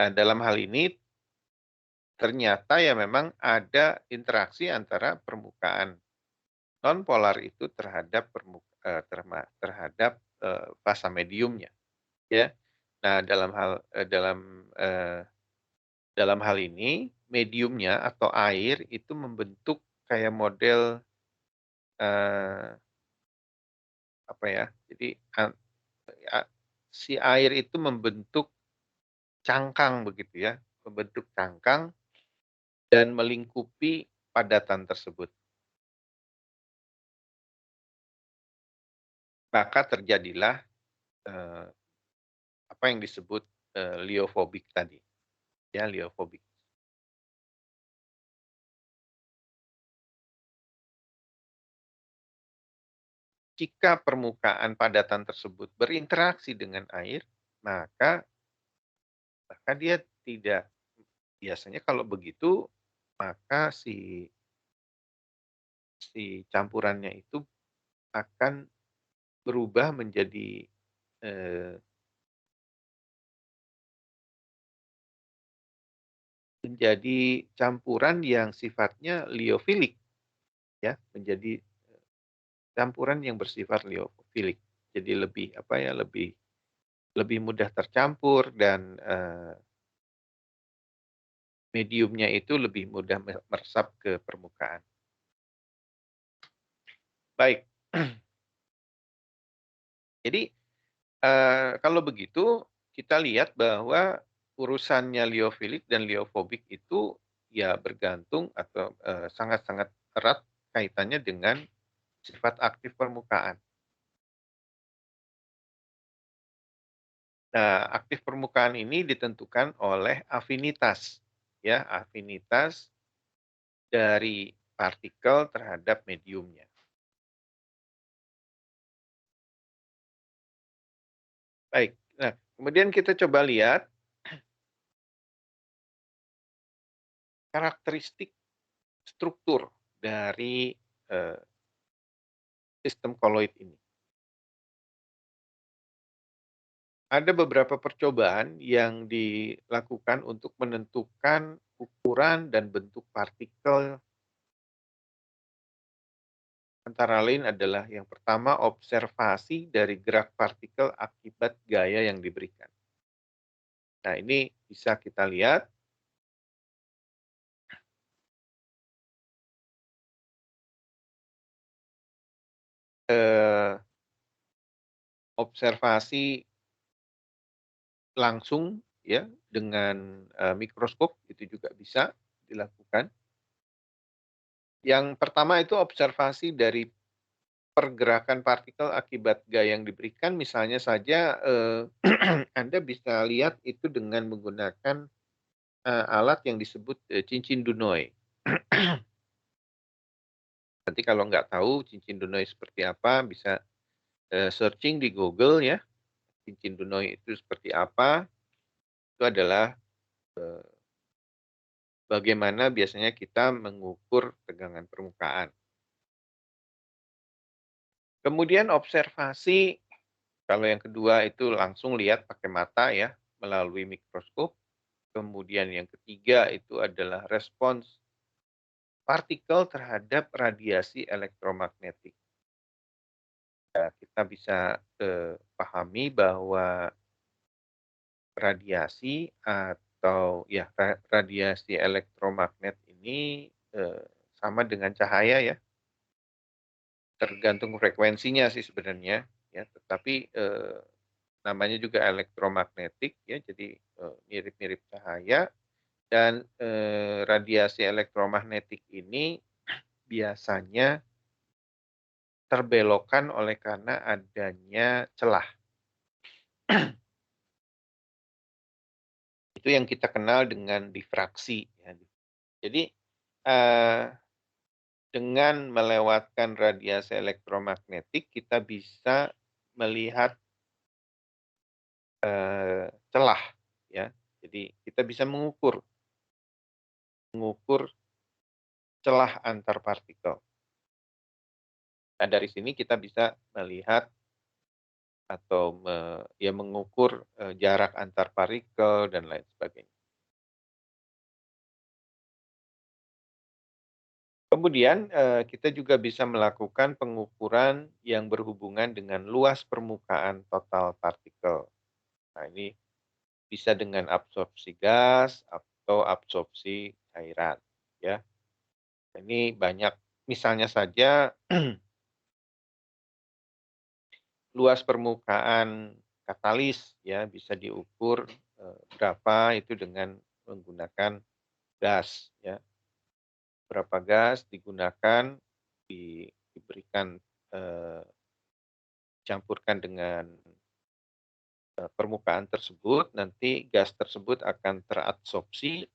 Nah, dalam hal ini ternyata ya memang ada interaksi antara permukaan nonpolar itu terhadap terhadap, fasa mediumnya, ya. Nah, dalam hal ini mediumnya atau air itu membentuk kayak model, eee, apa ya, jadi a si air itu membentuk cangkang begitu ya, membentuk cangkang dan melingkupi padatan tersebut. Maka terjadilah, eee, apa yang disebut, liofobik tadi, ya liofobik. Jika permukaan padatan tersebut berinteraksi dengan air, maka maka dia tidak biasanya kalau begitu, maka si si campurannya itu akan berubah eee, menjadi campuran yang sifatnya liofilic ya, menjadi campuran yang bersifat liofilic. Jadi lebih apa ya, lebih lebih mudah tercampur dan, mediumnya itu lebih mudah meresap ke permukaan. Baik, jadi, kalau begitu kita lihat bahwa urusannya liofilic dan liofobik itu ya bergantung atau, sangat-sangat erat kaitannya dengan sifat aktif permukaan. Nah, aktif permukaan ini ditentukan oleh afinitas, ya, afinitas dari partikel terhadap mediumnya. Baik, nah kemudian kita coba lihat karakteristik struktur dari, eee, sistem koloid ini. Ada beberapa percobaan yang dilakukan untuk menentukan ukuran dan bentuk partikel, antara lain adalah yang pertama observasi dari gerak partikel akibat gaya yang diberikan. Nah, ini bisa kita lihat, eee, observasi langsung ya dengan, mikroskop itu juga bisa dilakukan. Yang pertama itu observasi dari pergerakan partikel akibat gaya yang diberikan, misalnya saja, Anda bisa lihat itu dengan menggunakan, alat yang disebut, cincin Dunoy. Nanti kalau nggak tahu cincin Dunoy seperti apa bisa, searching di Google ya. cincin Dunoi itu seperti apa, itu adalah bagaimana biasanya kita mengukur tegangan permukaan. Kemudian observasi, kalau yang kedua itu langsung lihat pakai mata ya, melalui mikroskop. Kemudian yang ketiga itu adalah respons partikel terhadap radiasi elektromagnetik. Ya, kita bisa pahami bahwa radiasi atau ya radiasi elektromagnet ini sama dengan cahaya ya, tergantung frekuensinya sih sebenarnya ya, tetapi namanya juga elektromagnetik ya, jadi mirip-mirip cahaya. Dan radiasi elektromagnetik ini biasanya terbelokkan oleh karena adanya celah. Itu yang kita kenal dengan difraksi ya. Jadi dengan melewatkan radiasi elektromagnetik kita bisa melihat celah ya. Jadi kita bisa mengukur celah antar partikel. Nah, dari sini kita bisa melihat atau mengukur jarak antar partikel dan lain sebagainya. Kemudian kita juga bisa melakukan pengukuran yang berhubungan dengan luas permukaan total partikel. Nah, ini bisa dengan absorpsi gas atau absorpsi cairan ya. Ini banyak, misalnya saja luas permukaan katalis ya bisa diukur berapa itu dengan menggunakan gas ya. Berapa gas digunakan diberikan campurkan dengan permukaan tersebut, nanti gas tersebut akan terabsorpsi.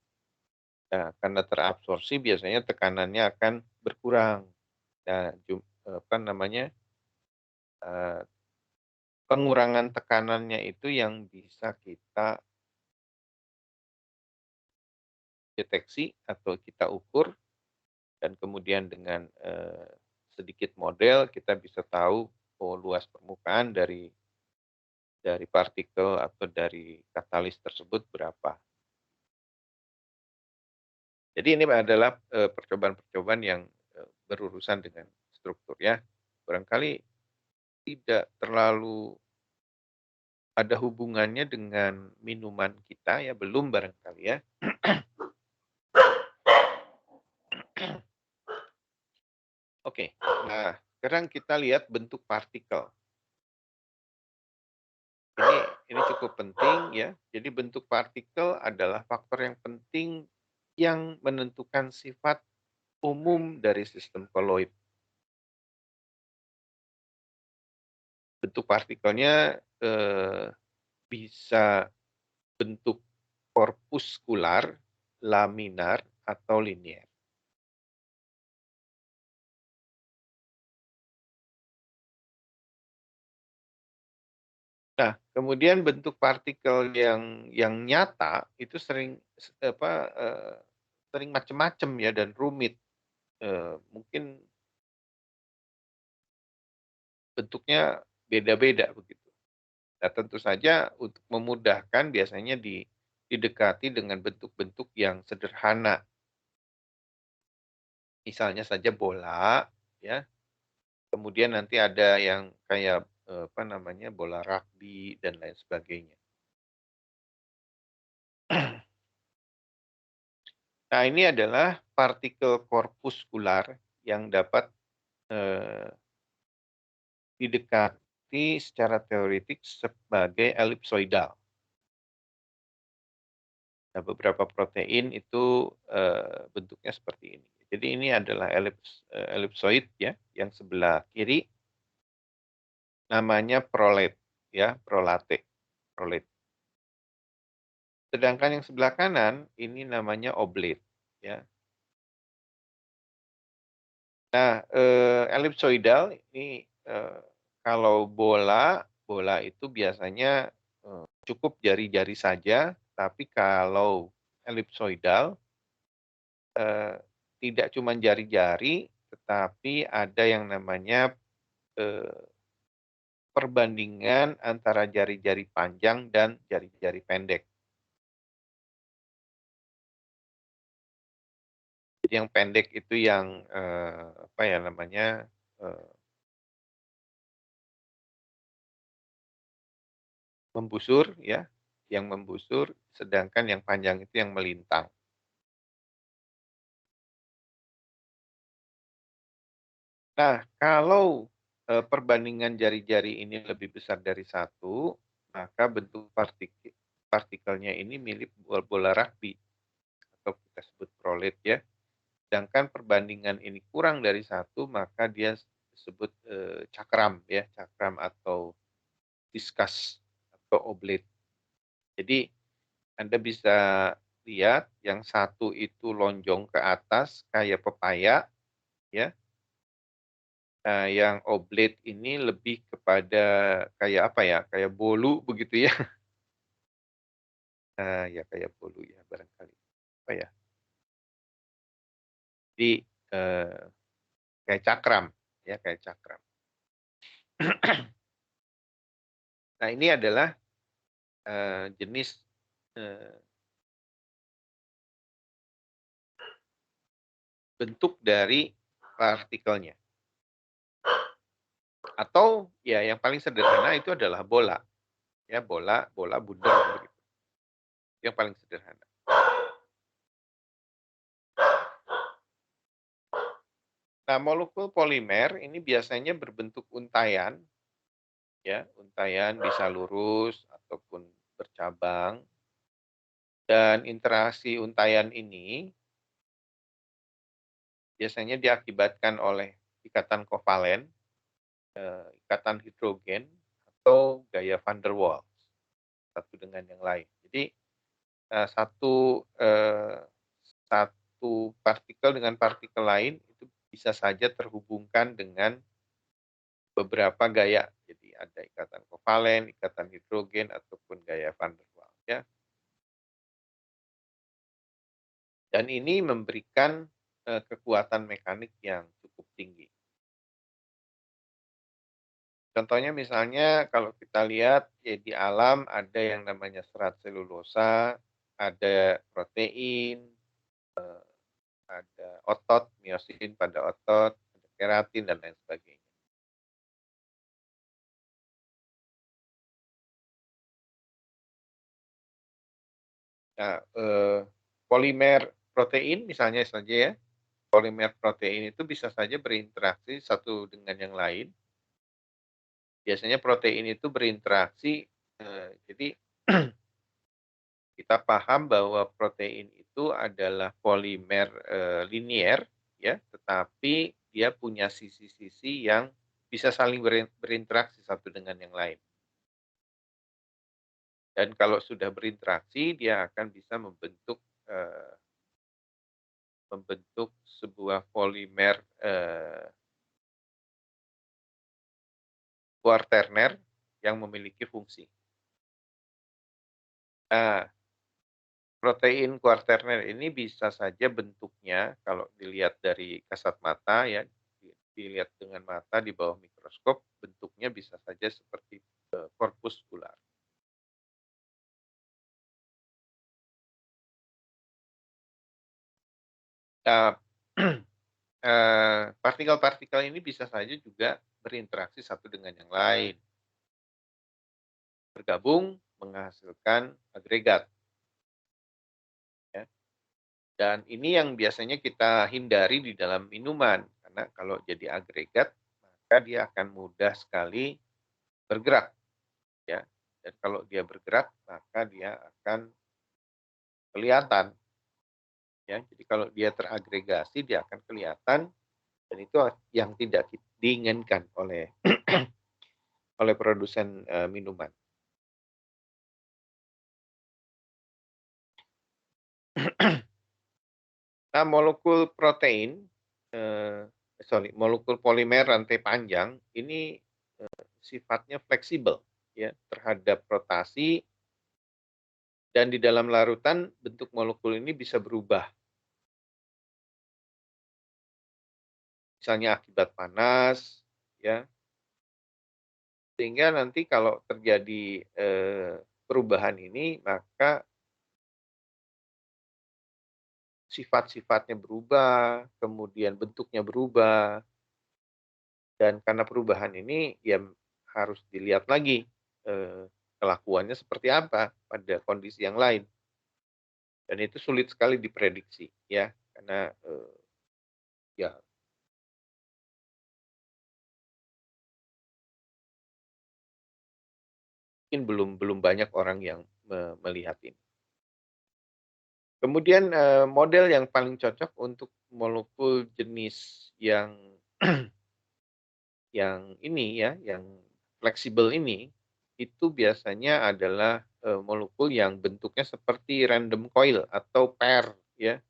Nah, karena terabsorpsi biasanya tekanannya akan berkurang. Nah, pengurangan tekanannya itu yang bisa kita deteksi atau kita ukur, dan kemudian dengan sedikit model kita bisa tahu luas permukaan dari partikel atau dari katalis tersebut berapa. Jadi ini adalah percobaan-percobaan yang berurusan dengan struktur ya. Barangkali tidak terlalu ada hubungannya dengan minuman kita ya, belum barangkali ya. Oke, nah sekarang kita lihat bentuk partikel. Ini cukup penting ya. Jadi bentuk partikel adalah faktor yang penting yang menentukan sifat umum dari sistem koloid. Bentuk partikelnya bisa bentuk korpuskular, laminar, atau linier. Nah, kemudian bentuk partikel yang nyata itu sering sering macam-macam ya dan rumit. Mungkin bentuknya beda-beda begitu. Nah, tentu saja untuk memudahkan biasanya didekati dengan bentuk-bentuk yang sederhana. Misalnya saja bola, ya. Kemudian nanti ada yang kayak bola rugby dan lain sebagainya. Nah, ini adalah partikel korpuskular yang dapat didekati secara teoretik sebagai elipsoidal. Nah, beberapa protein itu bentuknya seperti ini. Jadi ini adalah elipsoid ya, yang sebelah kiri namanya prolate ya, prolate. Sedangkan yang sebelah kanan ini namanya oblate ya. Nah, elipsoidal ini kalau bola bola itu biasanya cukup jari-jari saja, tapi kalau elipsoidal tidak cuma jari-jari, tetapi ada yang namanya perbandingan antara jari-jari panjang dan jari-jari pendek. Jadi yang pendek itu yang apa ya namanya membusur ya, yang membusur, sedangkan yang panjang itu yang melintang. Nah, kalau perbandingan jari-jari ini lebih besar dari satu, maka bentuk partikelnya ini mirip bola rugby atau kita sebut prolet ya. Sedangkan perbandingan ini kurang dari satu, maka dia disebut cakram ya, cakram atau diskus atau oblet. Jadi Anda bisa lihat yang satu itu lonjong ke atas kayak pepaya ya. Nah, yang oblet ini lebih kepada kayak apa ya, kayak bolu begitu ya. Nah, ya kayak bolu ya barangkali. Apa ya? Jadi kayak cakram ya, kayak cakram. Nah, ini adalah jenis bentuk dari partikelnya. Atau ya yang paling sederhana itu adalah bola. Ya, bola bundar begitu. Yang paling sederhana. Nah, molekul polimer ini biasanya berbentuk untayan ya, untayan bisa lurus ataupun bercabang. Dan interaksi untayan ini biasanya diakibatkan oleh ikatan kovalen, ikatan hidrogen, atau gaya van der Waals satu dengan yang lain. Jadi satu partikel dengan partikel lain itu bisa saja terhubungkan dengan beberapa gaya. Jadi ada ikatan kovalen, ikatan hidrogen, ataupun gaya van der Waals ya. Dan ini memberikan kekuatan mekanik yang cukup tinggi. Contohnya misalnya kalau kita lihat ya di alam ada yang namanya serat selulosa, ada protein, ada otot, miosin pada otot, ada keratin dan lain sebagainya. Nah, polimer protein misalnya saja ya, polimer protein itu bisa saja berinteraksi satu dengan yang lain. Biasanya protein itu berinteraksi, jadi kita paham bahwa protein itu adalah polimer linier, ya, tetapi dia punya sisi-sisi yang bisa saling berinteraksi satu dengan yang lain. Dan kalau sudah berinteraksi, dia akan bisa membentuk sebuah polimer kuarterner yang memiliki fungsi. Nah, protein kuarterner ini bisa saja bentuknya kalau dilihat dari kasat mata ya, dilihat dengan mata di bawah mikroskop, bentuknya bisa saja seperti korpus ular. Nah, partikel-partikel ini bisa saja juga berinteraksi satu dengan yang lain, bergabung menghasilkan agregat. Ya. Dan ini yang biasanya kita hindari di dalam minuman, karena kalau jadi agregat, maka dia akan mudah sekali bergerak. Ya. Dan kalau dia bergerak, maka dia akan kelihatan. Ya. Jadi kalau dia teragregasi, dia akan kelihatan, dan itu yang tidak diinginkan oleh oleh produsen minuman. Nah, molekul protein, molekul polimer rantai panjang ini sifatnya fleksibel. ya terhadap rotasi, dan di dalam larutan bentuk molekul ini bisa berubah. Misalnya akibat panas, ya, sehingga nanti kalau terjadi perubahan ini, maka sifat-sifatnya berubah, kemudian bentuknya berubah, dan karena perubahan ini ya harus dilihat lagi kelakuannya seperti apa pada kondisi yang lain, dan itu sulit sekali diprediksi ya, karena ya mungkin belum banyak orang yang melihat ini. Kemudian model yang paling cocok untuk molekul jenis yang yang ini ya, yang fleksibel ini, itu biasanya adalah molekul yang bentuknya seperti random coil atau pair ya,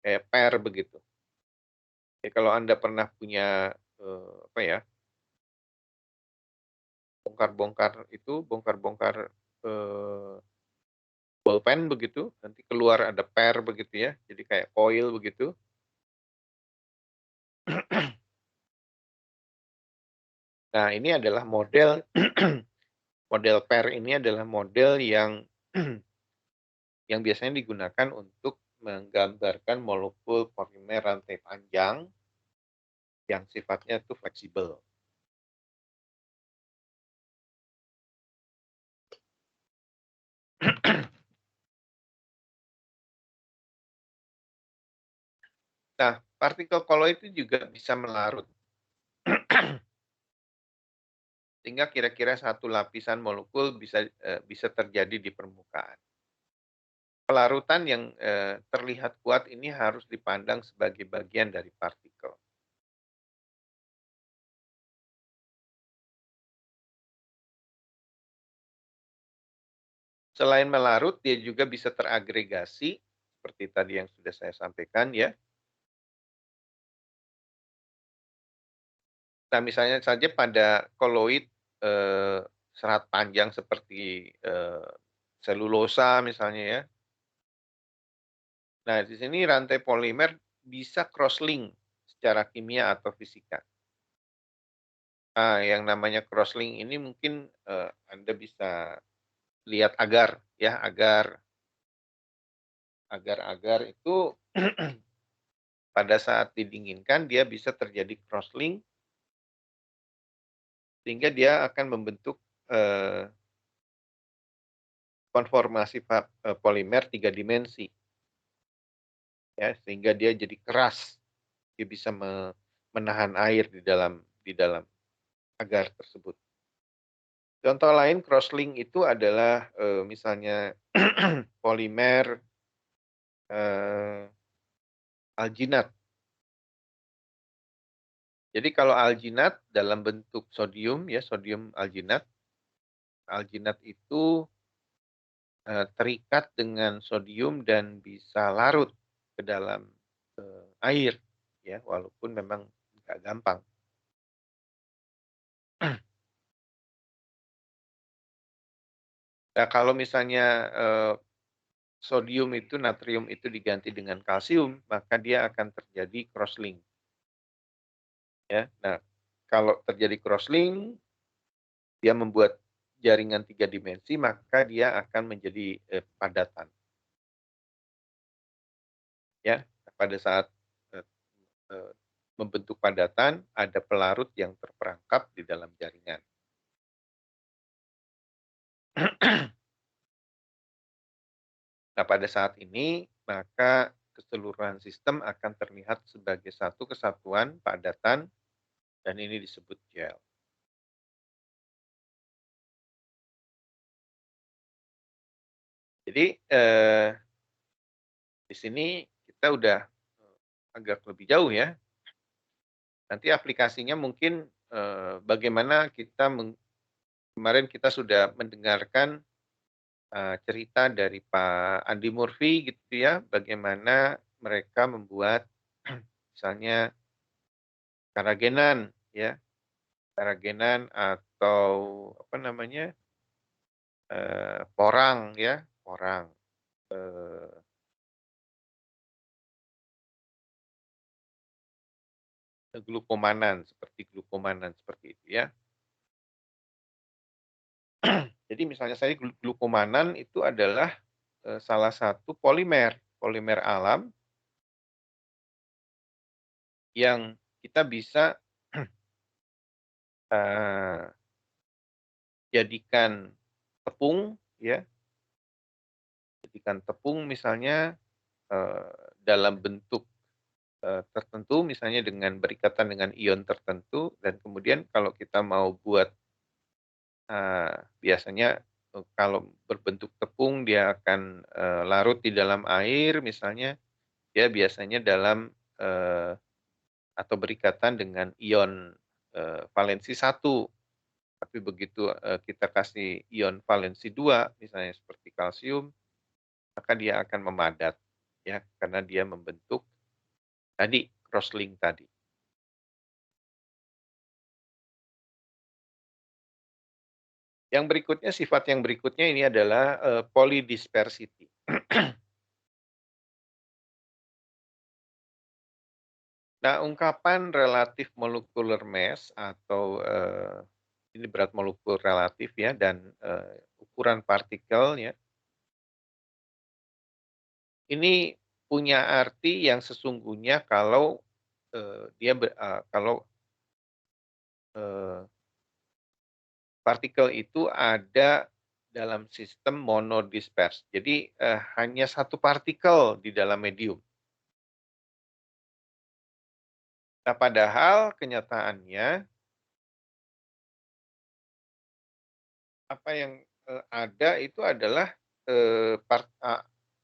kayak pair begitu. Ya kalau Anda pernah punya apa ya, bongkar-bongkar bolpen begitu, nanti keluar ada pair begitu ya, jadi kayak coil begitu. Nah, ini adalah model model pair ini adalah model yang yang biasanya digunakan untuk menggambarkan molekul polimer rantai panjang yang sifatnya itu fleksibel. Nah, partikel koloid itu juga bisa melarut. Sehingga kira-kira satu lapisan molekul bisa terjadi di permukaan. Pelarutan yang terlihat kuat ini harus dipandang sebagai bagian dari partikel. Selain melarut, dia juga bisa teragregasi, seperti tadi yang sudah saya sampaikan ya. Nah, misalnya saja pada koloid serat panjang seperti selulosa misalnya ya. Nah, di sini rantai polimer bisa cross-link secara kimia atau fisika. Nah, yang namanya cross-link ini mungkin Anda bisa lihat agar ya, agar itu pada saat didinginkan dia bisa terjadi cross-link sehingga dia akan membentuk konformasi polimer 3 dimensi. Ya, sehingga dia jadi keras. Dia bisa menahan air di dalam agar tersebut. Contoh lain crosslink itu adalah misalnya polimer alginat. Jadi kalau alginat dalam bentuk sodium ya, sodium alginat. Alginat itu terikat dengan sodium dan bisa larut ke dalam air ya, walaupun memang nggak gampang. Nah, kalau misalnya sodium itu, natrium itu diganti dengan kalsium, maka dia akan terjadi crosslink. Ya, nah kalau terjadi crosslink, dia membuat jaringan 3 dimensi, maka dia akan menjadi padatan. Ya, pada saat membentuk padatan, ada pelarut yang terperangkap di dalam jaringan. Nah, pada saat ini, maka keseluruhan sistem akan terlihat sebagai satu kesatuan padatan, dan ini disebut gel. Jadi, di sini kita udah agak lebih jauh ya. Nanti aplikasinya mungkin bagaimana kemarin kita sudah mendengarkan cerita dari Pak Andi Murphy gitu ya, bagaimana mereka membuat misalnya karagenan ya, karagenan atau apa namanya, porang ya, porang, glukomanan, seperti glukomanan seperti itu ya. Jadi misalnya saya glukomanan itu adalah, salah satu polimer, polimer alam yang kita bisa, eee, jadikan tepung ya, jadikan tepung misalnya, dalam bentuk, tertentu misalnya dengan berikatan dengan ion tertentu dan kemudian kalau kita mau buat, biasanya, kalau berbentuk tepung dia akan, larut di dalam air misalnya, dia biasanya dalam, eee, atau berikatan dengan ion, valensi 1. Tapi begitu, kita kasih ion valensi 2 misalnya seperti kalsium, maka dia akan memadat ya, karena dia membentuk tadi, crosslink tadi. Yang berikutnya, sifat yang berikutnya ini adalah, polydispersity. Nah, ungkapan relatif molecular mass atau, ini berat molekul relatif ya dan, ukuran partikel ya, ini punya arti yang sesungguhnya kalau, kalau, eee, partikel itu ada dalam sistem monodispers. Jadi, hanya satu partikel di dalam medium. Nah, padahal kenyataannya apa yang, ada itu adalah,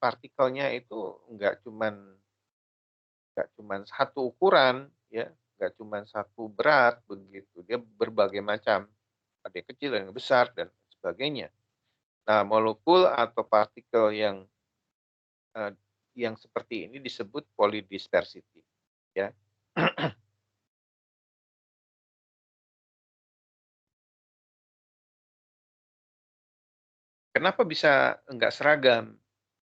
partikelnya itu nggak cuman satu ukuran ya, nggak cuman satu berat begitu, dia berbagai macam, ada yang kecil, ada yang besar dan sebagainya. Nah, molekul atau partikel eee, yang seperti ini disebut polydispersity ya. Kenapa bisa enggak seragam?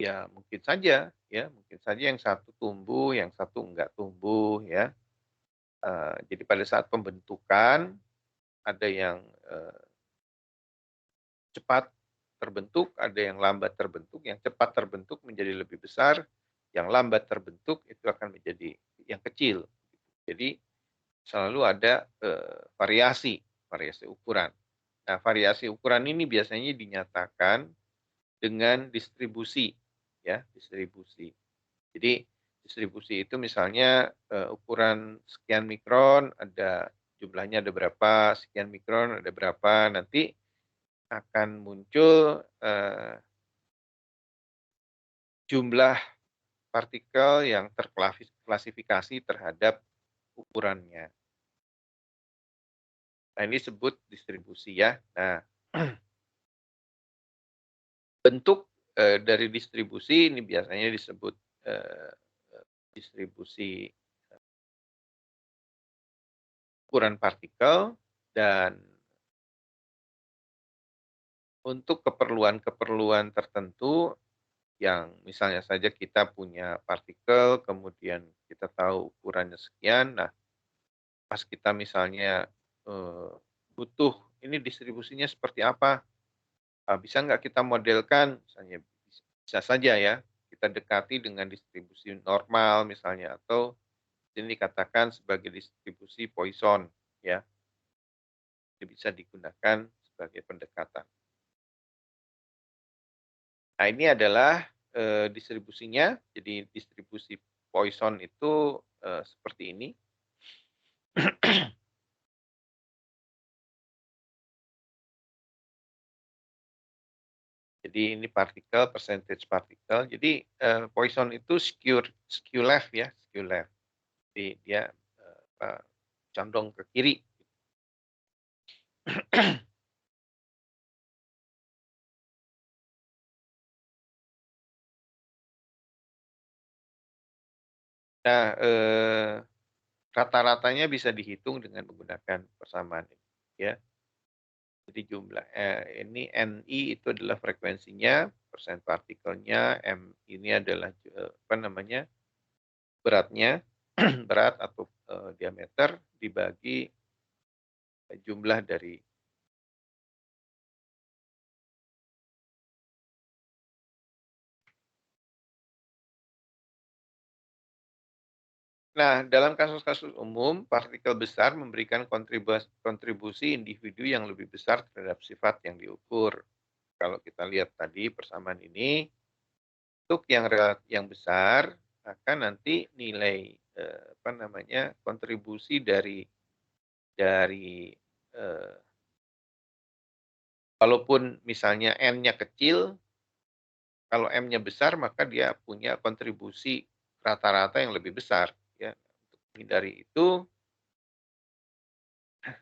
Ya mungkin saja ya, mungkin saja yang satu tumbuh, yang satu enggak tumbuh ya. Jadi pada saat pembentukan ada yang, cepat terbentuk, ada yang lambat terbentuk, yang cepat terbentuk menjadi lebih besar, yang lambat terbentuk itu akan menjadi yang kecil. Jadi selalu ada, variasi, variasi ukuran. Nah, variasi ukuran ini biasanya dinyatakan dengan distribusi, ya, distribusi. Jadi distribusi itu misalnya, ukuran sekian mikron, jumlahnya ada berapa, sekian mikron ada berapa, nanti akan muncul, jumlah partikel yang terklasifikasi terhadap ukurannya. Nah, ini disebut distribusi ya. Nah, bentuk, dari distribusi ini biasanya disebut, eee, distribusi ukuran partikel dan untuk keperluan-keperluan tertentu yang misalnya saja kita punya partikel, kemudian kita tahu ukurannya sekian, nah pas kita misalnya, eee, butuh ini distribusinya seperti apa, bisa nggak kita modelkan? Misalnya bisa saja ya, kita dekati dengan distribusi normal misalnya atau ini dikatakan sebagai distribusi Poisson ya, itu bisa digunakan sebagai pendekatan. Nah, ini adalah, distribusinya, jadi distribusi Poisson itu, seperti ini. Jadi ini partikel, percentage partikel. Jadi, Poisson itu skew left ya, skew left. Jadi dia, condong ke kiri. Nah, rata-ratanya bisa dihitung dengan menggunakan persamaan ini, ya. Jadi jumlah ini Ni itu adalah frekuensinya, persen partikelnya, M ini adalah apa namanya, beratnya, berat atau diameter dibagi jumlah dari. Nah, dalam kasus-kasus umum, partikel besar memberikan kontribusi individu yang lebih besar terhadap sifat yang diukur. Kalau kita lihat tadi persamaan ini, untuk yang besar akan nanti nilai apa namanya, kontribusi dari walaupun misalnya N-nya kecil, kalau M-nya besar maka dia punya kontribusi rata-rata yang lebih besar, ya. Untuk menghindari itu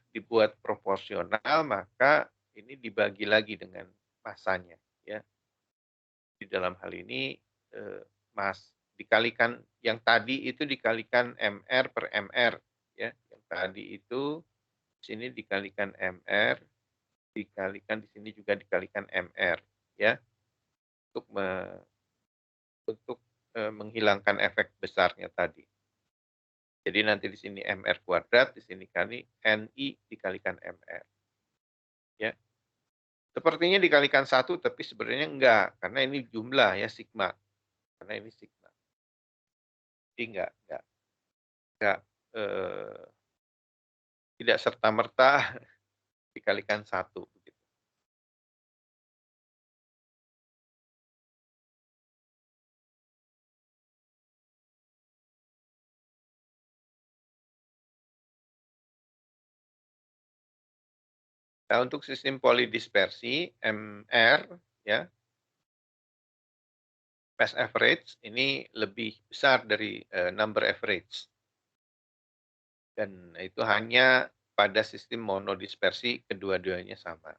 dibuat proporsional, maka ini dibagi lagi dengan masanya, ya. Di dalam hal ini dikalikan yang tadi itu dikalikan MR per MR, ya. Yang tadi itu di sini dikalikan MR, dikalikan di sini juga dikalikan MR, ya. Untuk menghilangkan efek besarnya tadi. Jadi nanti di sini MR kuadrat, di sini kali NI dikalikan MR. Ya. Sepertinya dikalikan 1, tapi sebenarnya enggak, karena ini jumlah ya, sigma. Karena ini sigma. Jadi enggak tidak serta-merta dikalikan 1. Nah, untuk sistem polidispersi MR, ya, mass average ini lebih besar dari number average. Dan itu hanya pada sistem monodispersi kedua-duanya sama.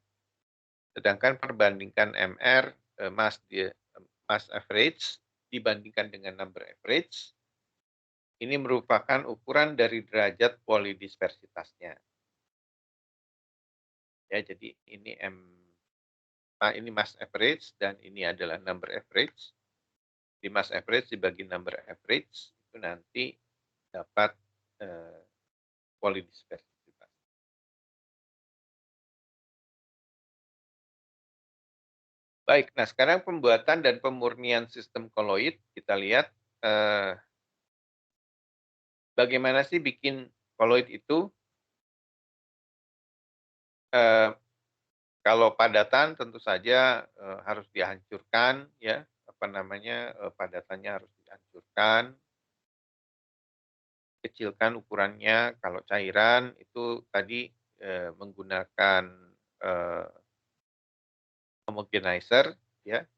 Sedangkan perbandingkan MR mass average dibandingkan dengan number average, ini merupakan ukuran dari derajat polidispersitasnya. Ya, jadi ini ini mass average dan ini adalah number average. Di mass average dibagi number average itu nanti dapat polidispersitas. Baik, nah sekarang pembuatan dan pemurnian sistem koloid, kita lihat bagaimana sih bikin koloid itu. Kalau padatan tentu saja harus dihancurkan, ya, apa namanya, padatannya harus dihancurkan, kecilkan ukurannya. Kalau cairan itu tadi menggunakan homogenizer, ya.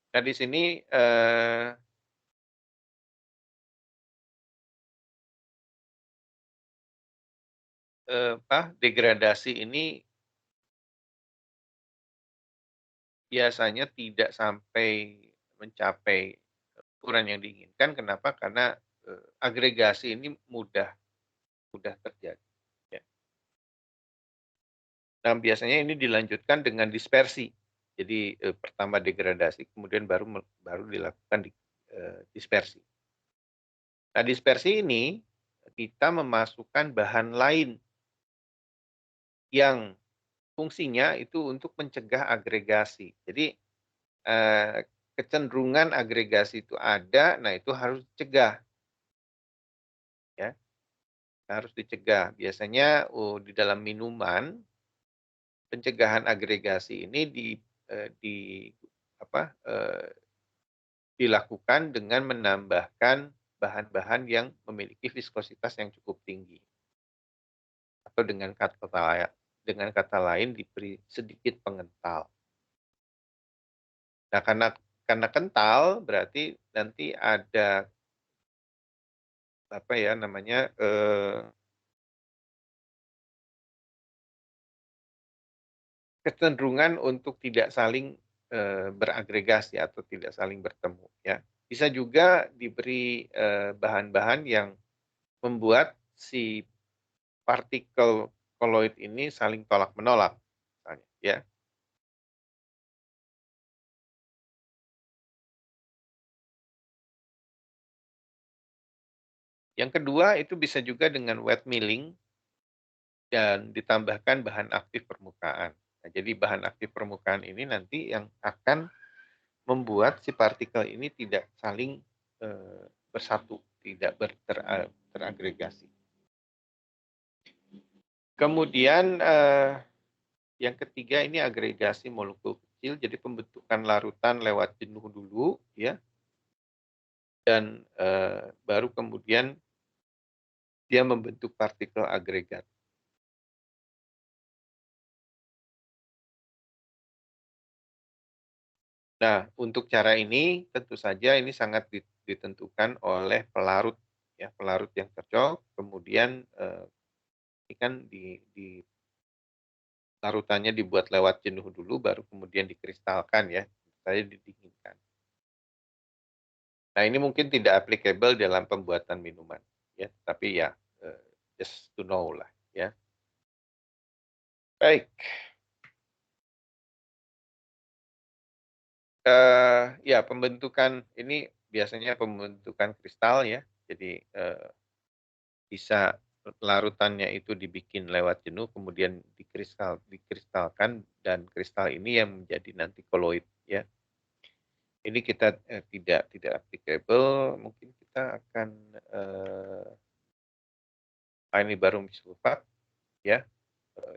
Nah di sini degradasi ini biasanya tidak sampai mencapai ukuran yang diinginkan. Kenapa? Karena agregasi ini mudah terjadi. Ya. Nah biasanya ini dilanjutkan dengan dispersi. Jadi pertama degradasi, kemudian baru dilakukan dispersi. Nah dispersi ini kita memasukkan bahan lain yang fungsinya itu untuk mencegah agregasi. Jadi kecenderungan agregasi itu ada, nah itu harus dicegah, ya, harus dicegah. Biasanya di dalam minuman pencegahan agregasi ini dilakukan dengan menambahkan bahan-bahan yang memiliki viskositas yang cukup tinggi, atau dengan kata lain diberi sedikit pengental. Nah, karena kental berarti nanti ada apa ya namanya kecenderungan untuk tidak saling beragregasi atau tidak saling bertemu, ya. Bisa juga diberi bahan-bahan yang membuat si partikel koloid ini saling tolak-menolak, misalnya, ya. Yang kedua, itu bisa juga dengan wet milling dan ditambahkan bahan aktif permukaan. Nah, jadi bahan aktif permukaan ini nanti yang akan membuat si partikel ini tidak saling bersatu, tidak teragregasi. Kemudian yang ketiga ini agregasi molekul kecil, jadi pembentukan larutan lewat jenuh dulu, ya, dan baru kemudian dia membentuk partikel agregat. Nah, untuk cara ini tentu saja ini sangat ditentukan oleh pelarut, ya, pelarut yang cocok. Kemudian ini kan di larutannya dibuat lewat jenuh dulu, baru kemudian dikristalkan, ya, saya didinginkan. Nah, ini mungkin tidak applicable dalam pembuatan minuman, ya, tapi ya just to know lah, ya. Baik. Ya, pembentukan ini biasanya pembentukan kristal, ya. Jadi bisa larutannya itu dibikin lewat jenuh, kemudian dikristalkan, dan kristal ini yang menjadi nanti koloid, ya. Ini kita tidak applicable, mungkin kita akan ini baru sulfat, ya.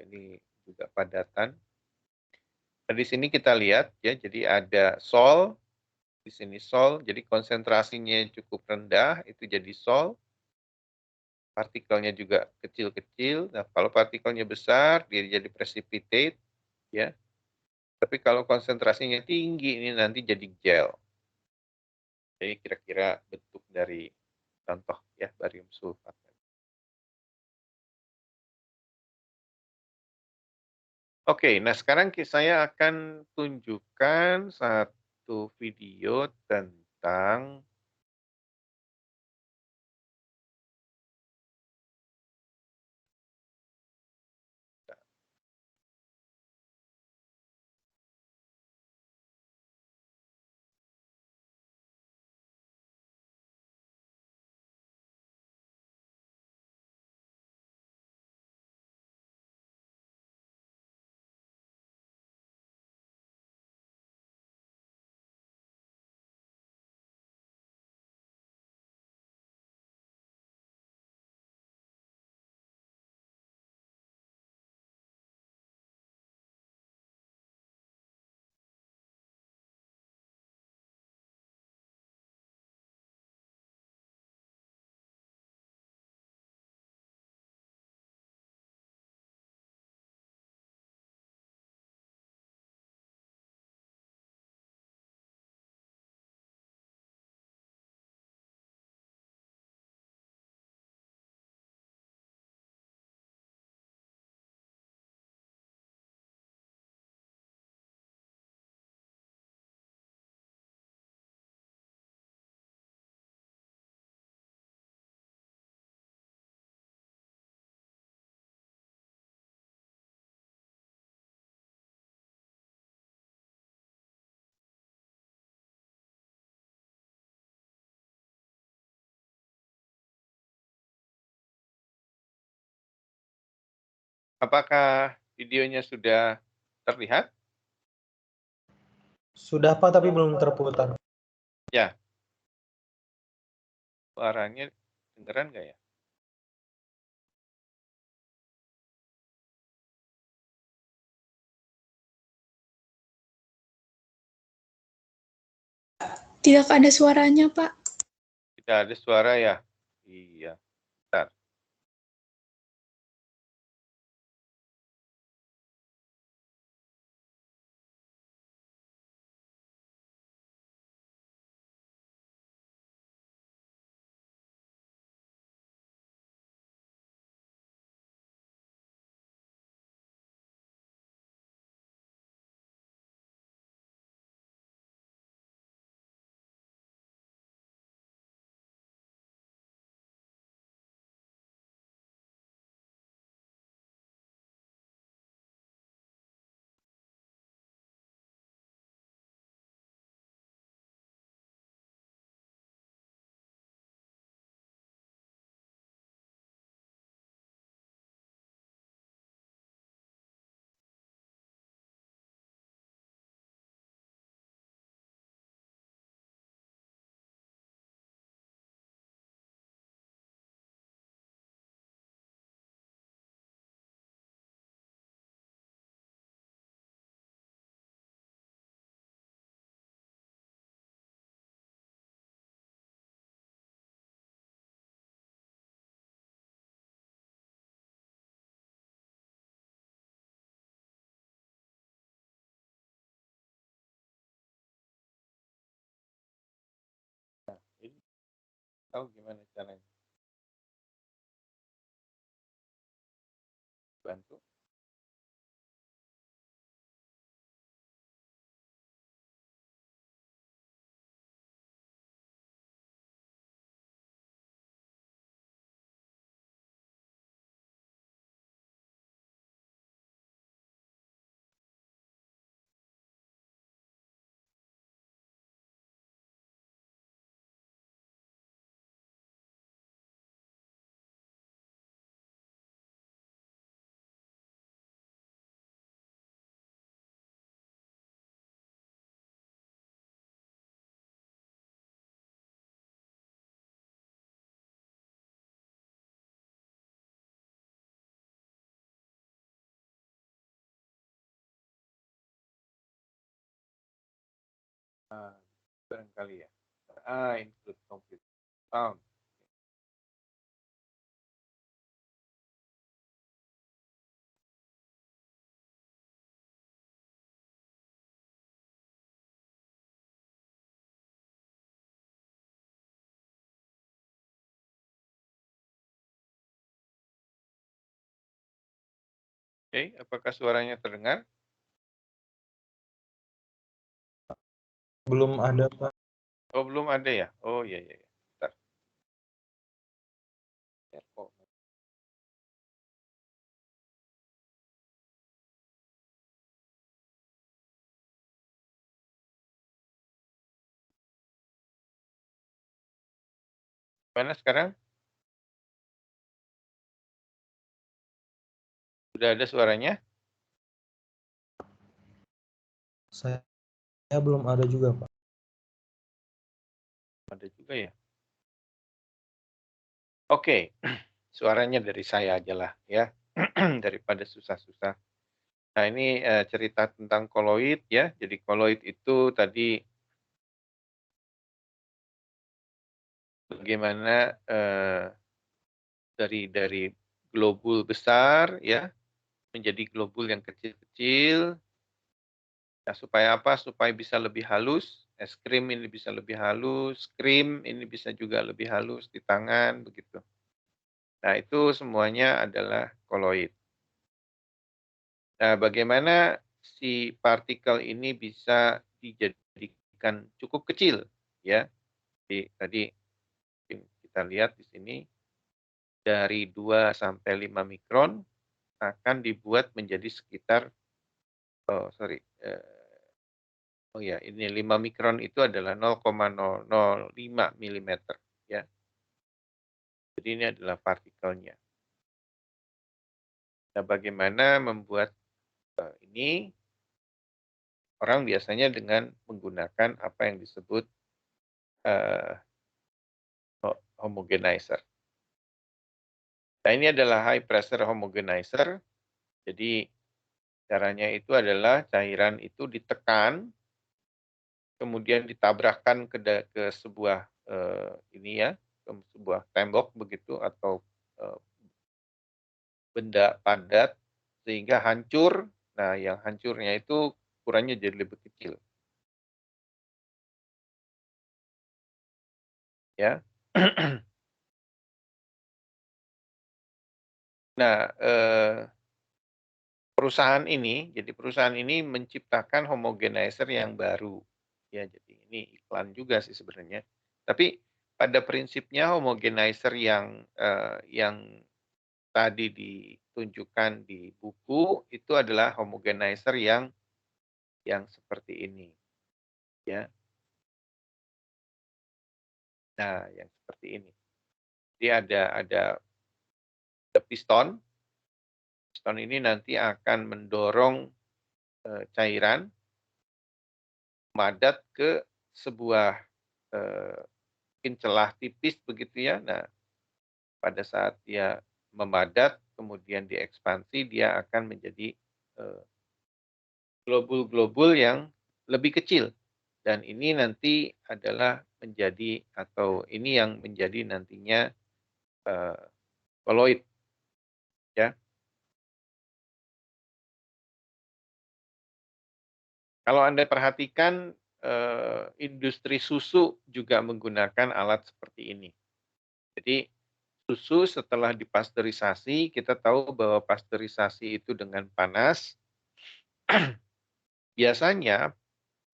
Ini juga padatan. Nah, di sini kita lihat, ya, jadi ada sol, di sini sol, jadi konsentrasinya cukup rendah, itu jadi sol. Partikelnya juga kecil-kecil. Nah, kalau partikelnya besar, dia jadi precipitate, ya. Tapi kalau konsentrasinya tinggi, ini nanti jadi gel. Jadi kira-kira bentuk dari contoh, ya, barium sulfat. Oke, nah sekarang saya akan tunjukkan satu video tentang apakah videonya sudah terlihat? Sudah Pak, tapi belum terputar. Ya. Suaranya dengeran nggak ya? Tidak ada suaranya, Pak. Tidak ada suara ya? Iya. Bentar. tahu gimana caranya. Bantu. Ah, barangkali ya. Include complete sound. Oke, apakah suaranya terdengar? Belum ada, Pak. Oh, belum ada ya? Oh, iya, iya. Bentar. Ya, kok. Mana sekarang? Sudah ada suaranya? Saya belum ada juga, Pak. Ada juga ya. Oke, suaranya dari saya aja lah ya, daripada susah-susah. Nah ini cerita tentang koloid ya. Jadi koloid itu tadi bagaimana dari globul besar ya menjadi globul yang kecil-kecil. Nah, supaya apa? Supaya bisa lebih halus. Es krim ini bisa lebih halus, krim ini bisa juga lebih halus di tangan begitu. Nah, itu semuanya adalah koloid. Nah, bagaimana si partikel ini bisa dijadikan cukup kecil ya. Jadi tadi kita lihat di sini dari 2 sampai 5 mikron akan dibuat menjadi sekitar oh sorry, oh ya ini 5 mikron itu adalah 0,005 milimeter ya. Jadi ini adalah partikelnya. Nah, bagaimana membuat ini? Orang biasanya dengan menggunakan apa yang disebut homogenizer. Nah, ini adalah high pressure homogenizer. Jadi caranya itu adalah cairan itu ditekan, kemudian ditabrakkan ke sebuah ini ya, ke sebuah tembok begitu atau benda padat sehingga hancur. Nah, yang hancurnya itu ukurannya jadi lebih kecil. Ya. Nah, jadi perusahaan ini menciptakan homogenizer yang baru. Ya, jadi ini iklan juga sih sebenarnya. Tapi pada prinsipnya homogenizer yang tadi ditunjukkan di buku itu adalah homogenizer yang seperti ini, ya. Nah, yang seperti ini. Jadi ada piston. Piston ini nanti akan mendorong cairan padat ke sebuah mungkin celah tipis begitu ya. Nah, pada saat dia memadat kemudian diekspansi dia akan menjadi globul-globul yang lebih kecil dan ini nanti adalah menjadi atau ini yang menjadi nantinya koloid ya. Kalau Anda perhatikan industri susu juga menggunakan alat seperti ini Jadi susu setelah dipasteurisasi, kita tahu bahwa pasteurisasi itu dengan panas, biasanya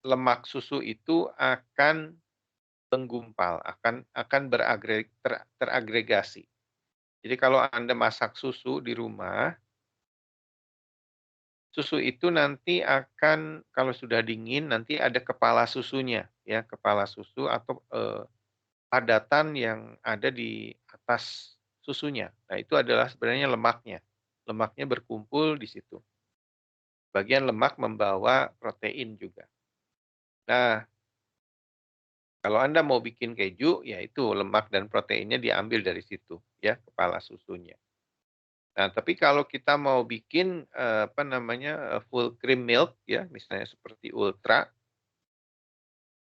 lemak susu itu akan menggumpal, akan teragregasi. Jadi kalau Anda masak susu di rumah, susu itu nanti akan kalau sudah dingin nanti ada kepala susunya ya, kepala susu atau, padatan yang ada di atas susunya. Nah, itu adalah sebenarnya lemaknya. Lemaknya berkumpul di situ. Bagian lemak membawa protein juga. Nah, kalau Anda mau bikin keju, ya itu lemak dan proteinnya diambil dari situ ya, kepala susunya. Nah, tapi kalau kita mau bikin, full cream milk ya, misalnya seperti Ultra,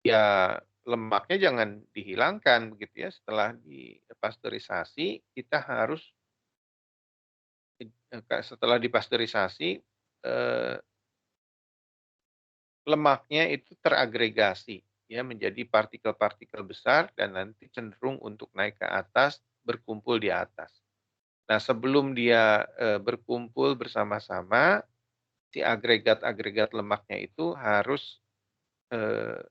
ya lemaknya jangan dihilangkan begitu ya, setelah dipasteurisasi kita harus setelah dipasteurisasi, eee, lemaknya itu teragregasi ya menjadi partikel-partikel besar dan nanti cenderung untuk naik ke atas, berkumpul di atas. Nah, sebelum dia, berkumpul bersama-sama, si agregat-agregat lemaknya itu harus, eee,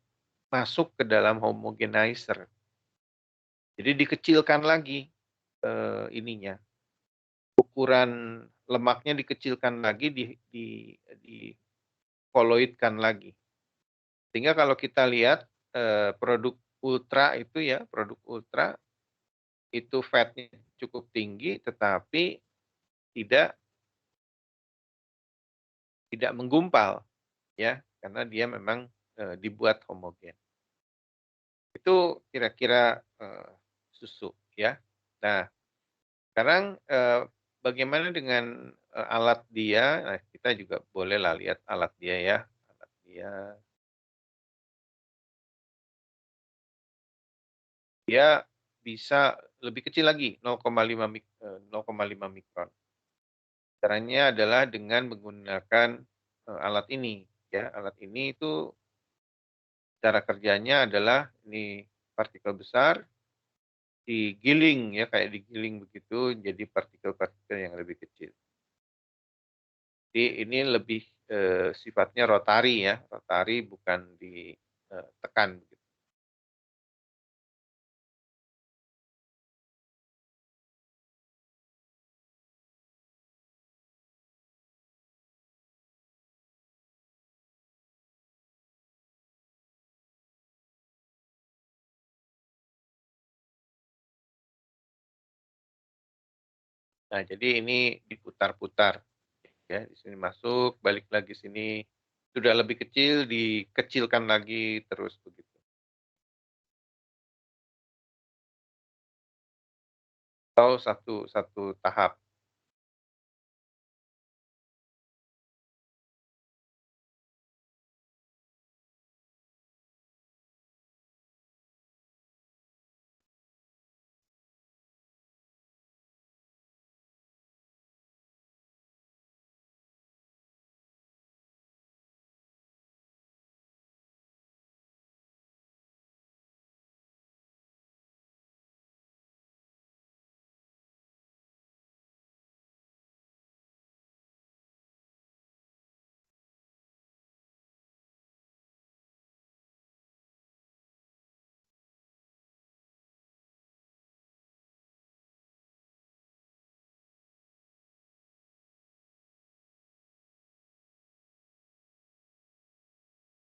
masuk ke dalam homogenizer. Jadi dikecilkan lagi, ininya, ukuran lemaknya dikecilkan lagi, dikoloidkan lagi. Sehingga kalau kita lihat, produk ultra itu ya, produk ultra itu fat-nya cukup tinggi, tetapi tidak tidak menggumpal ya, karena dia memang, dibuat homogen. Itu kira-kira, susu ya. Nah, sekarang, bagaimana dengan, alat dia? Nah, kita juga bolehlah lihat alat dia ya, alat dia. Dia bisa lebih kecil lagi 0,5 mikron. Caranya adalah dengan menggunakan, alat ini ya. Alat ini itu cara kerjanya adalah ini partikel besar digiling ya, kayak digiling begitu jadi partikel-partikel yang lebih kecil. Jadi ini lebih, sifatnya rotari ya, rotari bukan ditekan gitu. Nah, jadi ini diputar-putar ya, di sini masuk, balik lagi sini, sudah lebih kecil, dikecilkan lagi, terus begitu. Atau satu satu tahap.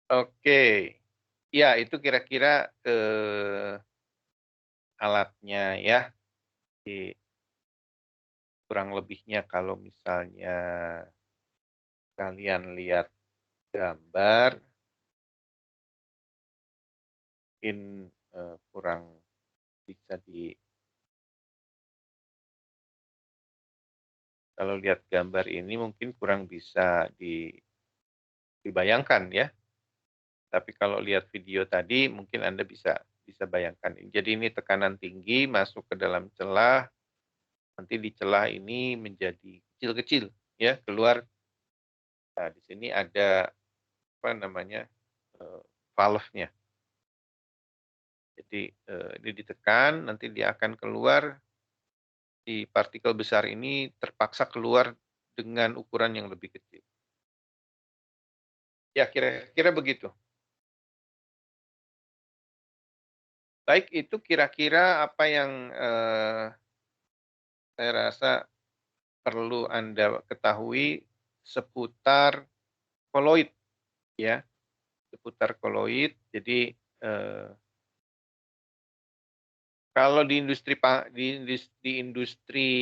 Oke, ya itu kira-kira, alatnya ya, di kurang lebihnya kalau misalnya kalian lihat gambar, mungkin, kurang bisa kalau lihat gambar ini mungkin kurang bisa dibayangkan ya, tapi kalau lihat video tadi mungkin Anda bisa bisa bayangkan. Jadi ini tekanan tinggi masuk ke dalam celah, nanti di celah ini menjadi kecil-kecil ya, keluar. Nah, di sini ada apa namanya, valve-nya. Jadi ini ditekan, nanti dia akan keluar, di partikel besar ini terpaksa keluar dengan ukuran yang lebih kecil. Ya kira-kira begitu. Baik, itu kira-kira apa yang saya rasa perlu Anda ketahui seputar koloid ya, seputar koloid. Jadi kalau di industri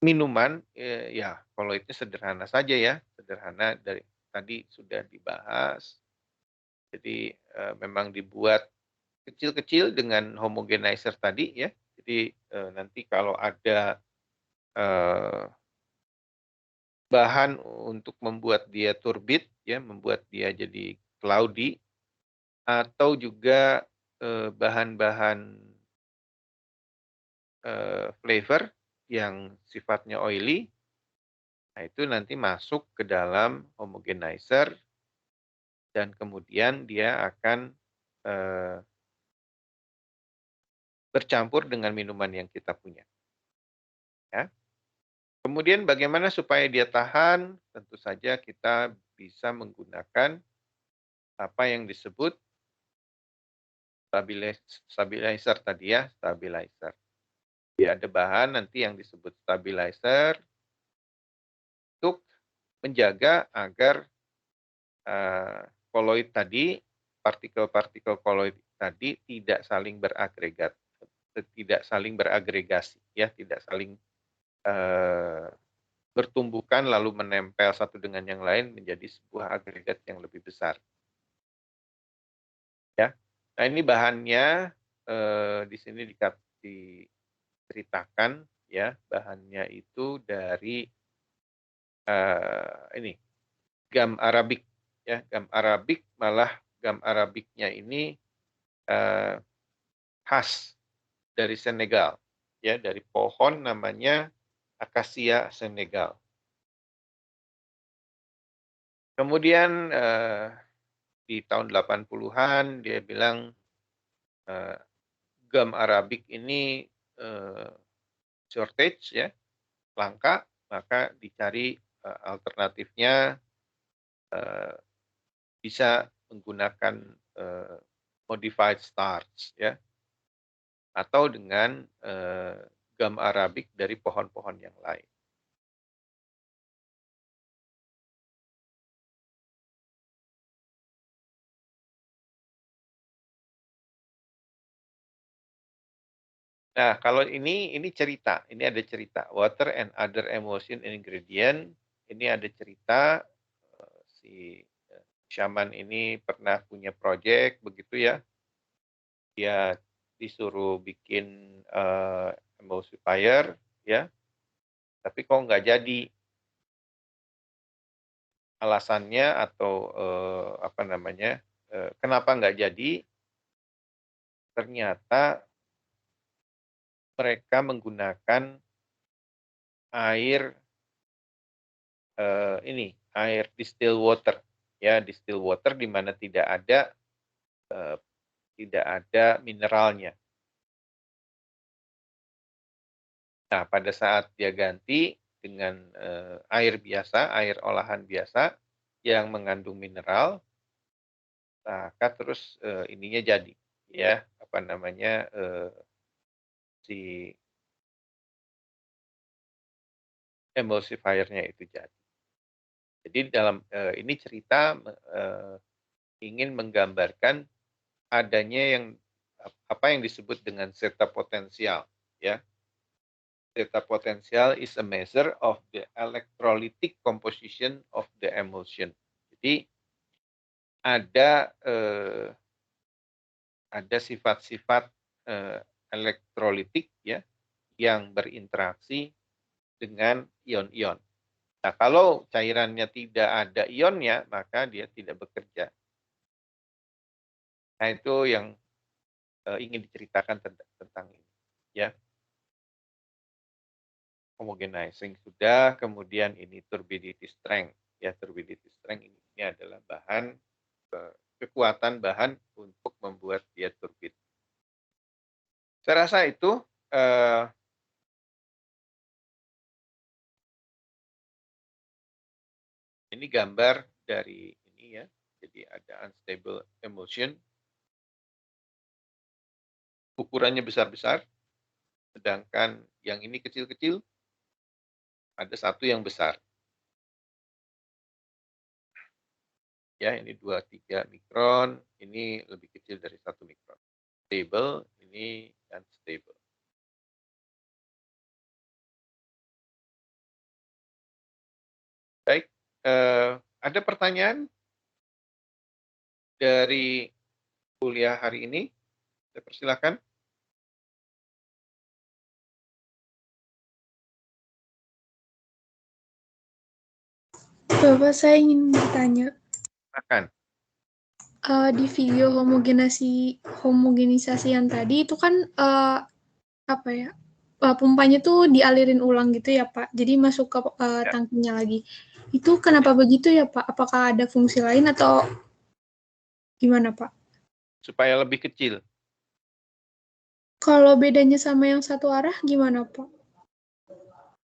minuman, ya koloidnya sederhana saja ya, sederhana dari tadi sudah dibahas. Jadi memang dibuat kecil-kecil dengan homogenizer tadi ya. Jadi nanti kalau ada bahan untuk membuat dia turbid ya, membuat dia jadi cloudy, atau juga bahan-bahan flavor yang sifatnya oily, nah itu nanti masuk ke dalam homogenizer dan kemudian dia akan bercampur dengan minuman yang kita punya. Ya. Kemudian bagaimana supaya dia tahan? Tentu saja kita bisa menggunakan apa yang disebut stabilizer tadi ya, stabilizer. Jadi ada bahan nanti yang disebut stabilizer untuk menjaga agar koloid tadi, partikel-partikel koloid tadi tidak saling beragregat, tidak saling beragregasi, ya, tidak saling bertumbukan lalu menempel satu dengan yang lain menjadi sebuah agregat yang lebih besar. Ya, nah ini bahannya di sini diceritakan ya, bahannya itu dari ini gam arabik ya, gam arabik, malah gam arabiknya ini khas dari Senegal ya, dari pohon namanya Acacia Senegal. Kemudian di tahun 80-an dia bilang gam arabik ini shortage ya, langka, maka dicari alternatifnya bisa menggunakan modified starch ya, atau dengan gam arabik dari pohon-pohon yang lain. Nah, kalau ini cerita, ini ada cerita water and other emulsion ingredient. Ini ada cerita si Shaman ini pernah punya project begitu ya. Dia disuruh bikin emulsifier ya, tapi kok nggak jadi. Alasannya atau apa namanya? Kenapa nggak jadi? Ternyata mereka menggunakan air air distilled water ya, distilled water di mana tidak ada mineralnya. Nah, pada saat dia ganti dengan air biasa, air olahan biasa yang mengandung mineral, maka terus ininya jadi ya, apa namanya, si emulsifier-nya itu jadi. Jadi dalam ini cerita ingin menggambarkan adanya yang apa yang disebut dengan zeta potensial ya. Zeta potensial is a measure of the electrolytic composition of the emulsion. Jadi ada sifat-sifat elektrolitik ya yang berinteraksi dengan ion-ion. Nah, kalau cairannya tidak ada ionnya, maka dia tidak bekerja. Nah, itu yang ingin diceritakan tentang ini. Ya. Homogenizing sudah, kemudian ini turbidity strength. Ya, turbidity strength ini adalah bahan, kekuatan bahan untuk membuat dia turbid. Saya rasa itu ini gambar dari ini ya. Jadi ada unstable emulsion. Ukurannya besar-besar, sedangkan yang ini kecil-kecil, ada satu yang besar. Ya, ini 2-3 mikron, ini lebih kecil dari 1 mikron. Stable, ini unstable. Baik, ada pertanyaan dari kuliah hari ini? Saya persilakan. Bapak, saya ingin bertanya. Silakan. Di video homogenisasi yang tadi itu kan apa ya? Pompanya tuh dialirin ulang gitu ya, Pak. Jadi masuk ke Ya. tangkinya lagi. Itu kenapa begitu ya, Pak? Apakah ada fungsi lain atau gimana, Pak? Supaya lebih kecil. Kalau bedanya sama yang satu arah gimana, Pak?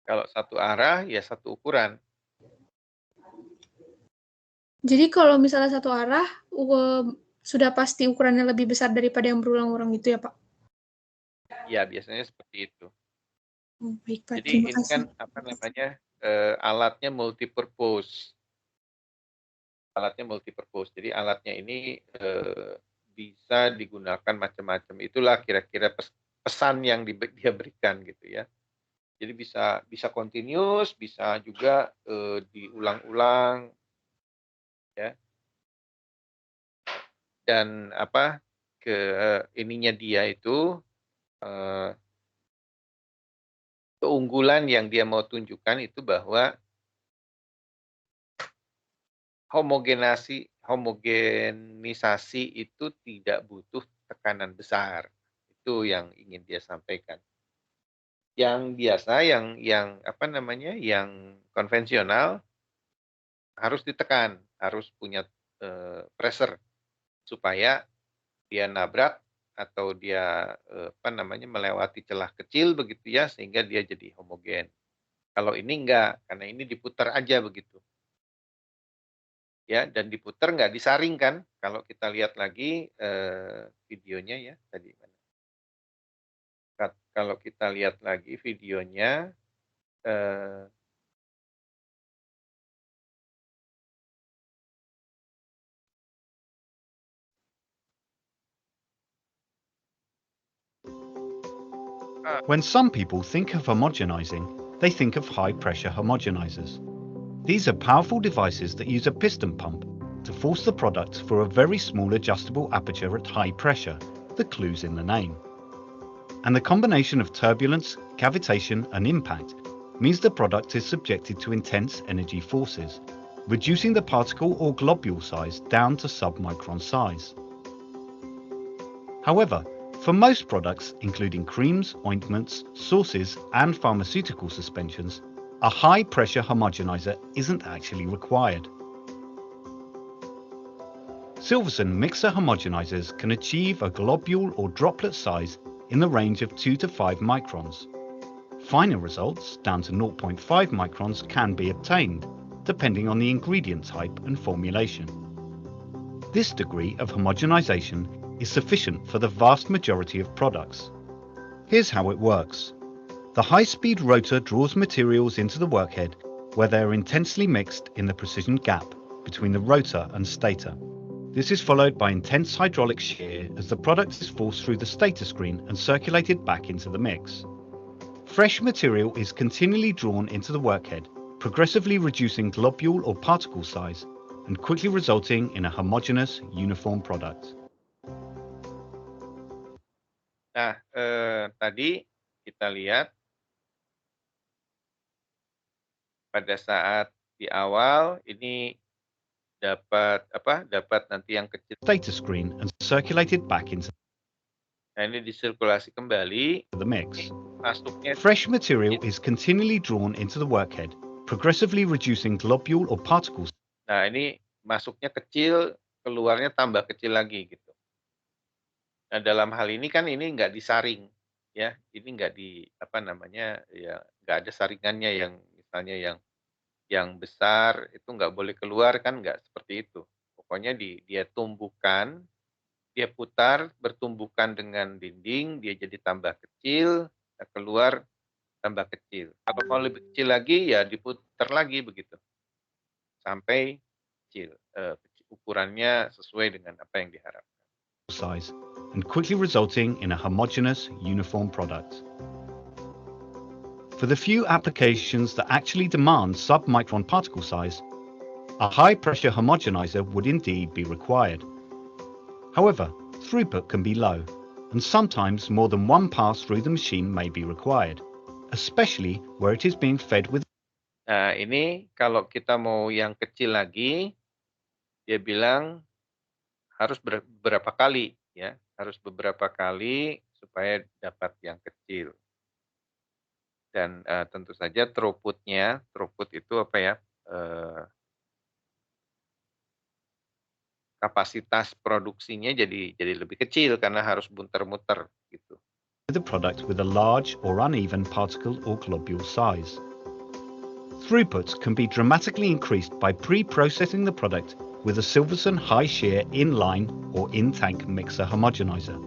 Kalau satu arah, ya satu ukuran. Jadi kalau misalnya satu arah, sudah pasti ukurannya lebih besar daripada yang berulang-ulang gitu ya, Pak? Ya, biasanya seperti itu. Baik, Pak. Jadi Terima ini kasih. kan apa namanya, alatnya multipurpose. Alatnya multipurpose. Jadi alatnya ini bisa digunakan macam-macam. Itulah kira-kira pesan yang dia berikan gitu ya. Jadi bisa continuous, bisa juga diulang-ulang, ya. Dan apa ininya dia itu keunggulan yang dia mau tunjukkan itu bahwa homogenisasi itu tidak butuh tekanan besar. Itu yang ingin dia sampaikan. Yang biasa, yang apa namanya, yang konvensional harus ditekan, harus punya pressure supaya dia nabrak atau dia apa namanya, melewati celah kecil begitu ya, sehingga dia jadi homogen. Kalau ini enggak, karena ini diputar aja begitu. Ya, dan diputar nggak disaring kan? Kalau kita lihat lagi videonya ya tadi. Kalau kita lihat lagi videonya, When some people think of homogenizing, they think of high-pressure homogenizers. These are powerful devices that use a piston pump to force the product through a very small adjustable aperture at high pressure, the clue's in the name. And the combination of turbulence, cavitation and impact means the product is subjected to intense energy forces, reducing the particle or globule size down to submicron size. However, for most products, including creams, ointments, sauces and pharmaceutical suspensions, a high-pressure homogenizer isn't actually required. Silverson mixer homogenizers can achieve a globule or droplet size in the range of 2 to 5 microns. Finer results, down to 0.5 microns, can be obtained, depending on the ingredient type and formulation. This degree of homogenization is sufficient for the vast majority of products. Here's how it works. The high-speed rotor draws materials into the workhead where they are intensely mixed in the precision gap between the rotor and stator. This is followed by intense hydraulic shear as the product is forced through the stator screen and circulated back into the mix. Fresh material is continually drawn into the workhead, progressively reducing globule or particle size and quickly resulting in a homogeneous, uniform product. Nah, tadi kita lihat pada saat di awal ini dapat nanti yang kecil. Stator screen and circulated back into Nah, ini disirkulasi kembali. the mix. Masuknya Fresh material is continually drawn into the workhead, progressively reducing globule or particles. Nah, ini masuknya kecil, keluarnya tambah kecil lagi gitu. Nah, dalam hal ini kan ini nggak disaring. ya, ini nggak ya nggak ada saringannya yang misalnya yang besar itu nggak boleh keluar kan, nggak seperti itu. Pokoknya dia tumbuhkan, dia putar, bertumbukan dengan dinding, dia jadi tambah kecil, keluar tambah kecil. Kalau mau lebih kecil lagi, ya diputar lagi begitu, sampai kecil, ukurannya sesuai dengan apa yang diharapkan. size and quickly resulting in a homogeneous, uniform product. For the few applications that actually demand sub-micron particle size, a high-pressure homogenizer would indeed be required. However, throughput can be low, and sometimes more than one pass through the machine may be required, especially where it is being fed with. Nah, ini kalau kita mau yang kecil lagi, dia bilang harus beberapa kali, ya, harus beberapa kali supaya dapat yang kecil. Dan tentu saja throughput itu apa ya? Kapasitas produksinya jadi lebih kecil karena harus muter-muter gitu. The product with a large or uneven particle or globule size. Throughput can be dramatically increased by pre-processing the product with a Silverson high-shear inline or in-tank mixer homogenizer.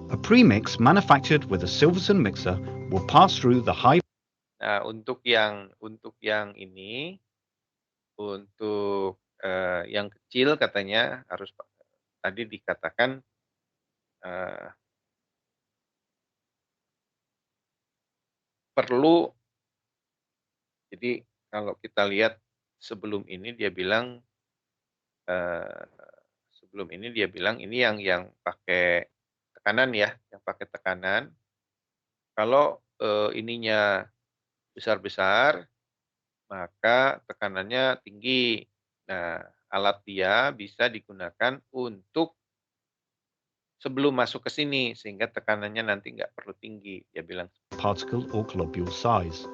A premix manufactured with a Silverson mixer will pass through the high. Nah, untuk yang ini, untuk yang kecil katanya harus tadi dikatakan perlu. Jadi kalau kita lihat sebelum ini dia bilang ini yang pakai tekanan ya, yang pakai tekanan. Kalau ininya besar-besar, maka tekanannya tinggi. Nah, alat dia bisa digunakan untuk sebelum masuk ke sini, sehingga tekanannya nanti nggak perlu tinggi, dia bilang. Particle or globule size.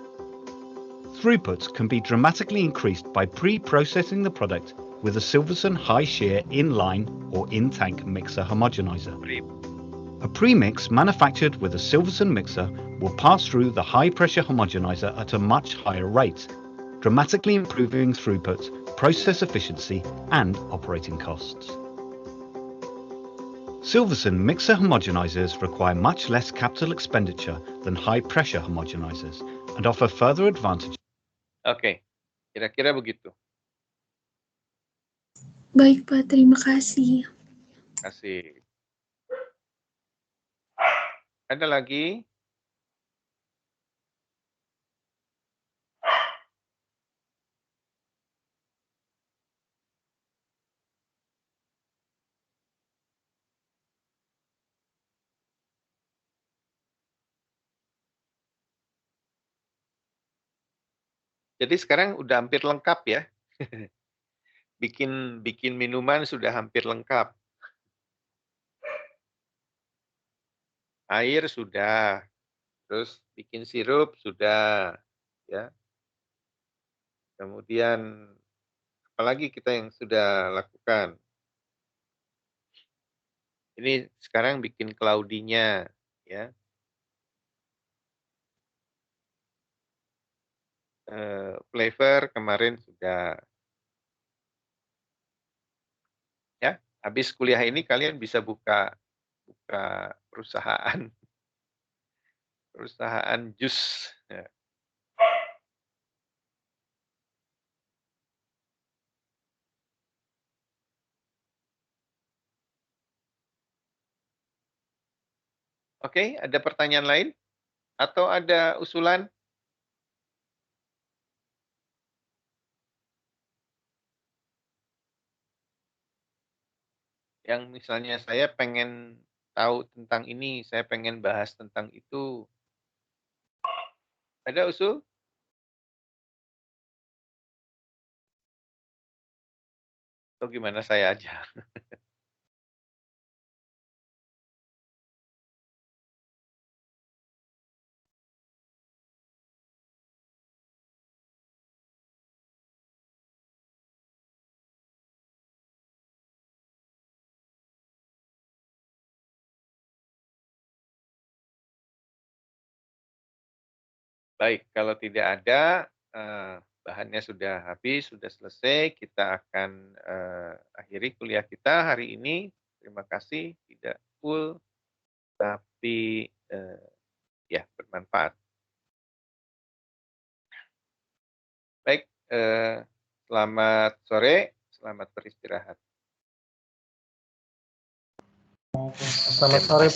Throughput can be dramatically increased by pre-processing the product with a Silverson high-shear inline or in-tank mixer homogenizer. A premix manufactured with a Silverson mixer will pass through the high-pressure homogenizer at a much higher rate, dramatically improving throughput, process efficiency, and operating costs. Silverson mixer homogenizers require much less capital expenditure than high-pressure homogenizers and offer further advantages. Oke, kira-kira begitu. Baik, Pak. Terima kasih. Kasih. Ada lagi? Jadi sekarang udah hampir lengkap ya. bikin minuman sudah hampir lengkap. Air sudah, terus bikin sirup sudah, ya. Kemudian apalagi kita yang sudah lakukan. Ini sekarang bikin cloudy-nya, ya. Flavor kemarin sudah. Ya, habis kuliah ini kalian bisa buka perusahaan jus. Ya. Oke, ada pertanyaan lain? Atau ada usulan? Yang misalnya saya pengen tahu tentang ini, saya pengen bahas tentang itu. Ada usul? Atau gimana saya aja? Baik, kalau tidak ada, bahannya sudah habis, sudah selesai, kita akan akhiri kuliah kita hari ini. Terima kasih, tidak full, tapi ya bermanfaat. Baik, selamat sore, selamat beristirahat. Selamat sore.